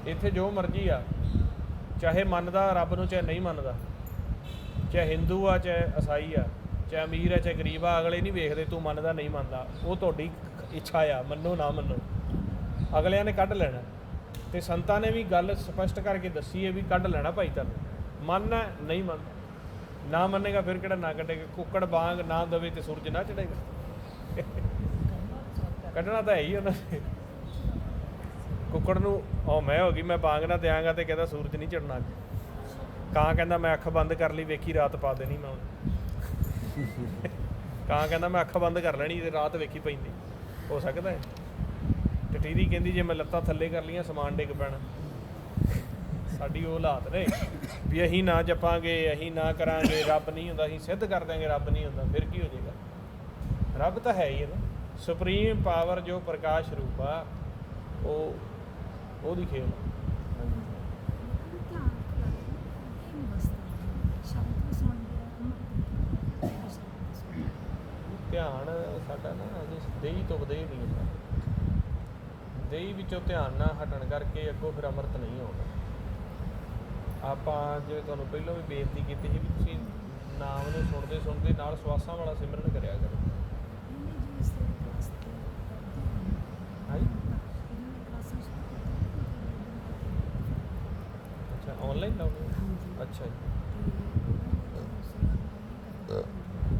ਇੱਥੇ ਜੋ ਮਰਜ਼ੀ ਆ, ਚਾਹੇ ਮੰਨਦਾ ਰੱਬ ਨੂੰ ਚਾਹੇ ਨਹੀਂ ਮੰਨਦਾ, ਚਾਹੇ ਹਿੰਦੂ ਆ ਚਾਹੇ ਈਸਾਈ ਆ, ਚਾਹੇ ਅਮੀਰ ਆ ਚਾਹੇ ਗਰੀਬ ਆ, ਅਗਲੇ ਨਹੀਂ ਵੇਖਦੇ ਤੂੰ ਮੰਨਦਾ ਨਹੀਂ ਮੰਨਦਾ। ਉਹ ਤੁਹਾਡੀ ਇੱਛਾ ਆ, ਮੰਨੋ ਨਾ ਮੰਨੋ, ਅਗਲਿਆਂ ਨੇ ਕੱਢ ਲੈਣਾ। ਅਤੇ ਸੰਤਾਂ ਨੇ ਵੀ ਗੱਲ ਸਪਸ਼ਟ ਕਰਕੇ ਦੱਸੀ ਹੈ ਵੀ ਕੱਢ ਲੈਣਾ ਭਾਈ ਤੁਹਾਨੂੰ। ਮੰਨਣਾ ਨਹੀਂ ਮੰਨਦਾ, ਨਾ ਮੰਨੇਗਾ ਫਿਰ ਕਿਹੜਾ ਨਾ ਕੱਢੇਗਾ। ਕੁੱਕੜ ਬਾਂਗ ਨਾ ਦਵੇ ਤੇ ਸੂਰਜ ਨਾ ਚੜ੍ਹੇਗਾ। ਕੱਢਣਾ ਤਾਂ ਹੈ ਹੀ ਉਹਨਾਂ ਨੇ। ਕੁੱਕੜ ਨੂੰ ਮੈਂ ਹੋ ਗਈ, ਮੈਂ ਬਾਂਗ ਨਾ ਦਿਆਂਗਾ ਤੇ ਕਹਿੰਦਾ ਸੂਰਜ ਨਹੀਂ ਚੜ੍ਹਨਾ ਅੱਜ। ਕਾਂ ਕਹਿੰਦਾ ਮੈਂ ਅੱਖ ਬੰਦ ਕਰ ਲਈ, ਵੇਖੀ ਰਾਤ ਪਾ ਦੇਣੀ ਮੈਂ ਹੁਣ। ਕਾਂ ਕਹਿੰਦਾ ਮੈਂ ਅੱਖ ਬੰਦ ਕਰ ਲੈਣੀ ਤੇ ਰਾਤ ਵੇਖੀ ਪੈਂਦੀ। ਹੋ ਸਕਦਾ ਹੈ। ਟਟੀਰੀ ਕਹਿੰਦੀ ਜੇ ਮੈਂ ਲੱਤਾਂ ਥੱਲੇ ਕਰ ਲਈਆਂ ਸਮਾਨ ਡਿੱਗ ਪੈਣਾ। ਸਾਡੀ ਉਹ ਹਾਲਾਤ ਨੇ ਵੀ ਅਸੀਂ ਨਾ ਜਪਾਂਗੇ, ਅਸੀਂ ਨਾ ਕਰਾਂਗੇ, ਰੱਬ ਨਹੀਂ ਹੁੰਦਾ, ਅਸੀਂ ਸਿੱਧ ਕਰ ਦਿਆਂਗੇ ਰੱਬ ਨਹੀਂ ਹੁੰਦਾ, ਫਿਰ ਕੀ ਹੋ ਜਾਏਗਾ? ਰੱਬ ਤਾਂ ਹੈ ਹੀ ਹੈ ਨਾ, ਸੁਪਰੀਮ ਪਾਵਰ ਜੋ ਪ੍ਰਕਾਸ਼ ਰੂਪ ਆ, ਉਹ ਉਹਦੀ ਖੇਲ ਆ। ਧਿਆਨ ਸਾਡਾ ਨਾ ਅਜੇ ਦੇਹੀ ਤੋਂ ਵਧੇਰੀ ਨਹੀਂ ਹੁੰਦਾ, ਦੇਹੀ ਵਿੱਚੋਂ ਧਿਆਨ ਨਾ ਹਟਣ ਕਰਕੇ ਅੱਗੋਂ ਫਿਰ ਅੰਮ੍ਰਿਤ ਨਹੀਂ ਆਉਂਦਾ। ਆਪਾਂ ਜਿਵੇਂ ਤੁਹਾਨੂੰ ਪਹਿਲਾਂ ਵੀ ਬੇਨਤੀ ਕੀਤੀ ਸੀ ਵੀ ਤੁਸੀਂ ਨਾਮ ਨੂੰ ਸੁਣਦੇ ਸੁਣਦੇ ਨਾਲ ਸਵਾਸਾਂ ਵਾਲਾ ਸਿਮਰਨ ਕਰਿਆ ਕਰੋ। ਹਾਂਜੀ, ਅੱਛਾ ਆਨਲਾਈਨ ਲਾਉਂਦੇ ਹੋ? ਅੱਛਾ ਜੀ।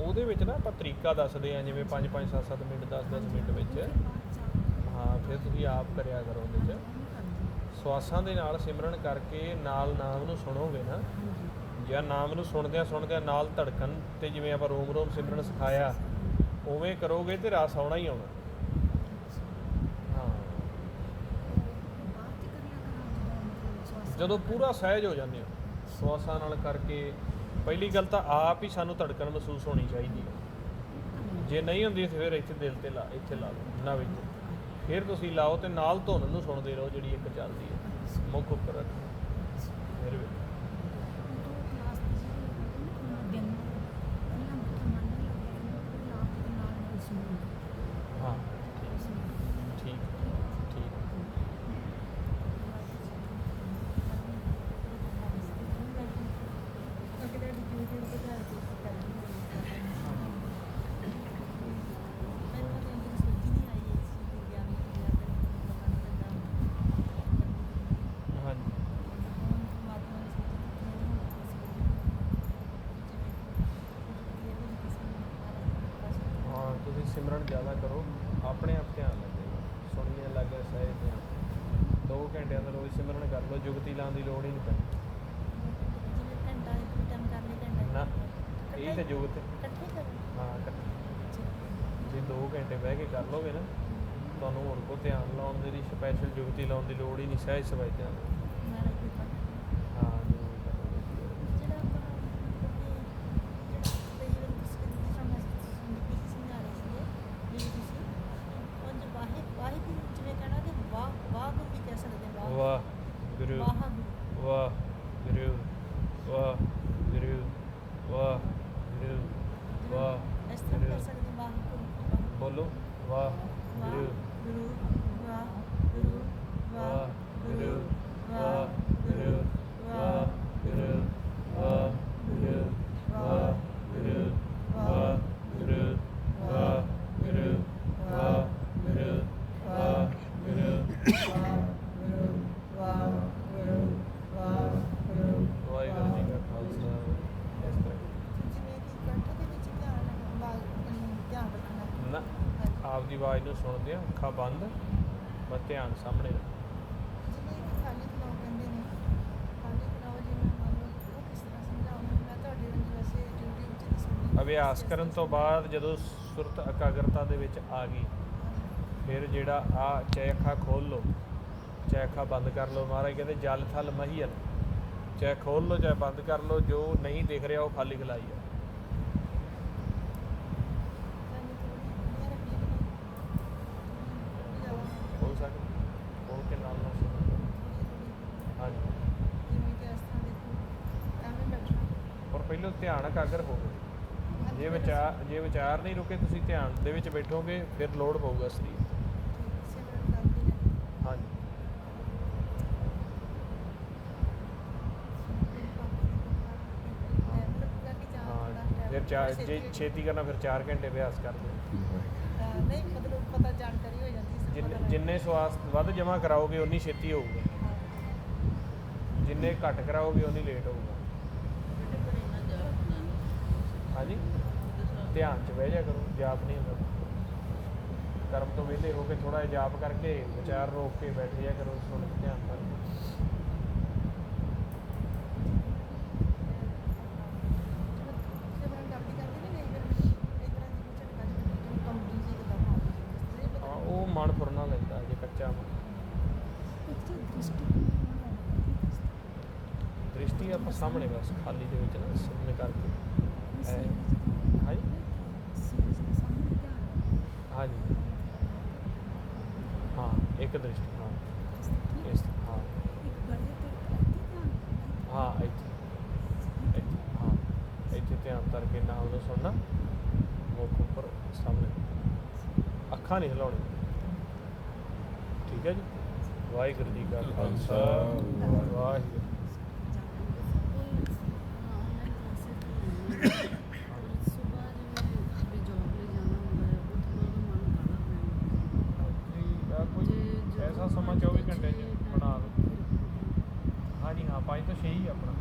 ਉਹਦੇ ਵਿੱਚ ਨਾ ਆਪਾਂ ਤਰੀਕਾ ਦੱਸਦੇ ਹਾਂ, ਜਿਵੇਂ 5-5 7-7 ਮਿੰਟ 10-10 ਮਿੰਟ ਵਿੱਚ। ਹਾਂ, ਫਿਰ ਤੁਸੀਂ ਆਪ ਕਰਿਆ ਕਰੋ। ਉਹਦੇ 'ਚ ਸਵਾਸਾਂ ਦੇ ਨਾਲ ਸਿਮਰਨ ਕਰਕੇ ਨਾਲ ਨਾਮ ਨੂੰ ਸੁਣੋਗੇ ਨਾ, ਜਾਂ ਨਾਮ ਨੂੰ ਸੁਣਦਿਆਂ ਸੁਣਦਿਆਂ ਨਾਲ ਧੜਕਣ ਤੇ ਜਿਵੇਂ ਆਪਾਂ ਰੋਮ ਰੋਮ ਸਿਮਰਨ ਸਿਖਾਇਆ ਉਵੇਂ ਕਰੋਗੇ ਤੇ ਰਸ ਆਉਣਾ ਹੀ ਆਉਣਾ। ਹਾਂ, ਜਦੋਂ ਪੂਰਾ ਸਹਿਜ ਹੋ ਜਾਂਦੇ ਹੋ ਸਵਾਸਾਂ ਨਾਲ ਕਰਕੇ, ਪਹਿਲੀ ਗੱਲ ਤਾਂ ਆਪ ਹੀ ਸਾਨੂੰ ਧੜਕਣ ਮਹਿਸੂਸ ਹੋਣੀ ਚਾਹੀਦੀ ਹੈ। ਜੇ ਨਹੀਂ ਹੁੰਦੀ ਫਿਰ ਇੱਥੇ ਦਿਲ ਤੇ ਲਾ, ਇੱਥੇ ਲਾ ਲਓ ਨਾ ਵਿੱਚ, ਫਿਰ ਤੁਸੀਂ ਲਾਓ ਤੇ ਨਾਲ ਧੁਨ ਨੂੰ ਸੁਣਦੇ ਰਹੋ ਜਿਹੜੀ ਇੱਕ ਚੱਲਦੀ ਹੈ, ਮੁੱਖ ਉੱਪਰ ਰੱਖੋ। ਫਿਰ ਵੀ ਹਾਂ, ਠੀਕ ਠੀਕ। ਹਾਂਜੀ, ਹਾਂ ਤੁਸੀਂ ਸਿਮਰਨ ਜ਼ਿਆਦਾ ਕਰੋ, ਆਪਣੇ ਆਪ ਧਿਆਨ ਲੱਗੇਗਾ। ਸੁਣਨੇ ਲੱਗੇ ਸਹਿਜ ਧਿਆਨ, 2 ਘੰਟਿਆਂ ਦਾ ਰੋਜ਼ ਸਿਮਰਨ ਕਰ ਲਓ, ਜੁਗਤੀ ਲਾਉਣ ਦੀ ਲੋੜ ਹੀ ਨਹੀਂ ਪੈਂਦੀ ਨਾ। ਇਹ ਤਾਂ ਜੁਗਤ ਹਾਂ ਇਕੱਠੇ ਜੇ 2 ਘੰਟੇ ਬਹਿ ਕੇ ਕਰ ਲਓਗੇ ਨਾ, ਤੁਹਾਨੂੰ ਹੋਰ ਕੋ ਧਿਆਨ ਲਾਉਣ ਦੀ ਸਪੈਸ਼ਲ ਜੁਗਤੀ ਲਾਉਣ ਦੀ ਲੋੜ ਹੀ ਨਹੀਂ, ਸਹਿਜ ਸਹਿਜ ਧਿਆਨ। ਹਾਂ ਜ਼ਰੂਰ ਕਰੋਗੇ। ਵਾਹ ਗੁਰੂ, ਵਾਹ ਗੁਰੂ, ਵਾਹ ਗੁਰੂ, ਵਾਹ ਗੁਰੂ, ਵਾਹ ਗੁਰੂ। ਬੋਲੋ ਵਾਹ ਗੁਰੂ, ਵਾਹ ਗੁਰੂ, ਵਾਹ ਗੁਰੂ, ਵਾਹ ਗੁਰੂ, ਵਾਹ ਗੁਰੂ, ਵਾਹ ਗੁਰੂ, ਵਾਹ ਗੁਰੂ, ਵਾਹ ਗੁਰੂ, ਵਾਹ ਗੁਰੂ, ਵਾਹ ਗੁਰੂ, ਵਾਹ ਗੁਰੂ, ਵਾਹਿਗੁਰੂ ਜੀ ਕਾ ਖਾਲਸਾ। ਇਸ ਤਰ੍ਹਾਂ ਨਾ ਆਪਦੀ ਆਵਾਜ਼ ਨੂੰ ਸੁਣਦੇ ਆ, ਅੱਖਾਂ ਬੰਦ, ਬਸ ਧਿਆਨ ਸਾਹਮਣੇ ਰੱਖੋ। ਅਭਿਆਸ ਕਰਨ ਤੋਂ ਬਾਅਦ ਜਦੋਂ ਸੁਰਤ ਇਕਾਗਰਤਾ ਦੇ ਵਿੱਚ ਆ ਗਈ, ਫਿਰ ਜਿਹੜਾ ਆ ਚਾਹੇ ਅੱਖਾਂ ਖੋਲ੍ਹ ਲਓ ਚਾਹੇ ਅੱਖਾਂ ਬੰਦ ਕਰ ਲਓ, ਮਹਾਰਾਜ ਕਹਿੰਦੇ ਜਲ ਥਲ ਮਹੀਅਨ, ਚਾਹੇ ਖੋਲ੍ਹ ਲਓ ਚਾਹੇ ਬੰਦ ਕਰ ਲਓ, ਜੋ ਨਹੀਂ ਦਿਖ ਰਿਹਾ ਉਹ ਖਾਲੀ ਖਲਾਈ ਆ। ਖੋਲ੍ਹ ਸਕਦੇ, ਖੋਲ੍ਹ ਕੇ ਨਾਲ ਨਾਲ ਸੁਣੋ। ਹਾਂਜੀ, ਪਰ ਪਹਿਲਾਂ ਧਿਆਨ ਇਕਾਗਰ ਹੋਵੇ। ਜੇ ਵਿਚਾਰ ਨਹੀਂ ਰੁਕੇ, ਤੁਸੀਂ ਧਿਆਨ ਦੇ ਵਿੱਚ ਬੈਠੋਗੇ, ਫਿਰ ਲੋਡ ਪਊਗਾ ਸਰੀਰ। ਹਾਂਜੀ, ਹਾਂ ਫਿਰ ਜੇ ਛੇਤੀ ਕਰਨਾ ਫਿਰ 4 ਘੰਟੇ ਅਭਿਆਸ ਕਰ ਦਿਓ। ਜਿੰਨੇ ਸਵਾਸ ਵੱਧ ਜਮ੍ਹਾਂ ਕਰਾਓਗੇ ਉਨੀ ਛੇਤੀ ਹੋਊਗਾ, ਜਿੰਨੇ ਘੱਟ ਕਰਾਓਗੇ ਉਨੀ ਲੇਟ ਹੋਊਗਾ। ਹਾਂਜੀ, ਧਿਆਨ 'ਚ ਬਹਿ ਜਾ ਕਰੋ, ਜਾਪ ਨਹੀਂ ਹੁੰਦਾ। ਕਰਮ ਤੋਂ ਵਿਹਲੇ ਹੋ ਕੇ ਥੋੜ੍ਹਾ ਜਿਹਾ ਜਾਪ ਕਰਕੇ ਵਿਚਾਰ ਰੋਕ ਕੇ ਬੈਠ ਜਾ ਕਰੋ, ਸੁਣ ਕੇ ਧਿਆਨ ਕਰਕੇ। ਹਾਂ, ਉਹ ਮਨ ਫੁਰਨਾ ਲੈਂਦਾ ਜੇ ਕੱਚਾ ਮਨ। ਦ੍ਰਿਸ਼ਟੀ ਆਪਾਂ ਸਾਹਮਣੇ ਬਸ ਖਾਲੀ ਦੇ ਵਿੱਚ ਨਾ ਸਿਮਰਨ ਕਰਕੇ। ਹਾਂਜੀ, ਹਾਂਜੀ ਹਾਂ ਇੱਕ ਦ੍ਰਿਸ਼ਟੀ ਹਾਂ ਇਸ ਹਾਂ ਹਾਂ ਇੱਥੇ ਹਾਂ ਇੱਥੇ ਧਿਆਨ ਕਰਕੇ ਨਾਮ ਨੂੰ ਸੁਣਨਾ ਮੁੱਖ ਉੱਪਰ ਸਾਹਮਣੇ ਅੱਖਾਂ ਨਹੀਂ ਹਿਲਾਉਣੀਆਂ ਠੀਕ ਹੈ ਜੀ ਵਾਹਿਗੁਰੂ ਜੀ ਕਾ ਖਾਲਸਾ ਵਾਹਿਗੁਰੂ ਕੋਈ ਐਸਾ ਸਮਾਂ 24 ਘੰਟੇ 'ਚ ਬਣਾ ਲਓ ਹਾਂਜੀ ਹਾਂ 5 ਤੋਂ 6 ਹੀ ਆਪਣਾ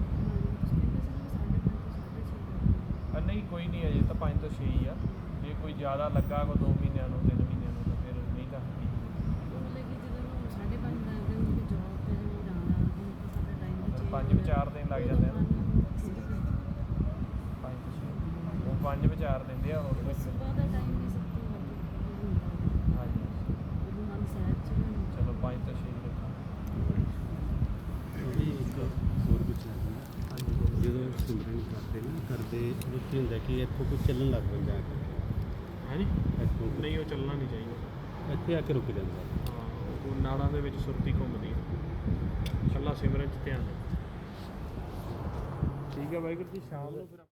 ਨਹੀਂ ਕੋਈ ਨਹੀਂ ਅਜੇ ਤਾਂ 5 ਤੋਂ 6 ਹੀ ਆ ਜੇ ਕੋਈ ਜ਼ਿਆਦਾ ਲੱਗਾ ਕੋ 2 ਮਹੀਨਿਆਂ ਨੂੰ 3 ਮਹੀਨਿਆਂ ਨੂੰ ਤਾਂ ਫਿਰ ਨਹੀਂ ਤਾਂ 5 ਵਿਚਾਰ ਦਿਨ ਲੱਗ ਜਾਂਦੇ ਆ 5 ਤੋਂ 6 ਉਹ 5 ਵਿਚਾਰ ਦਿੰਦੇ ਆ ਹੋਰ ਕੁਝ ਹਾਂਜੀ ਚਲੋ 5 ਤੋਂ 6 ਉਹਦੀ ਇੱਕ ਹੋਰ ਪੁੱਛਣਾ ਸੀ ਹਾਂਜੀ ਬੋਲੋ ਜਦੋਂ ਸਿਮਰਨ ਕਰਦੇ ਉਹ ਕੀ ਹੁੰਦਾ ਕਿ ਇੱਥੋਂ ਕੁਝ ਚੱਲਣ ਲੱਗ ਪੈਂਦਾ ਹਾਂਜੀ ਇੱਥੋਂ ਨਹੀਂ ਉਹ ਚੱਲਣਾ ਨਹੀਂ ਚਾਹੀਦਾ ਇੱਥੇ ਆ ਕੇ ਰੁਕ ਜਾਂਦਾ ਹਾਂ ਉਹ ਨਾੜਾਂ ਦੇ ਵਿੱਚ ਸੁਰਤੀ ਘੁੰਮਦੀ ਹੈ ਇਕੱਲਾ ਸਿਮਰਨ 'ਚ ਧਿਆਨ ਹੈ ਠੀਕ ਹੈ ਵਾਹਿਗੁਰੂ ਜੀ ਸ਼ਾਮ ਨੂੰ ਫਿਰ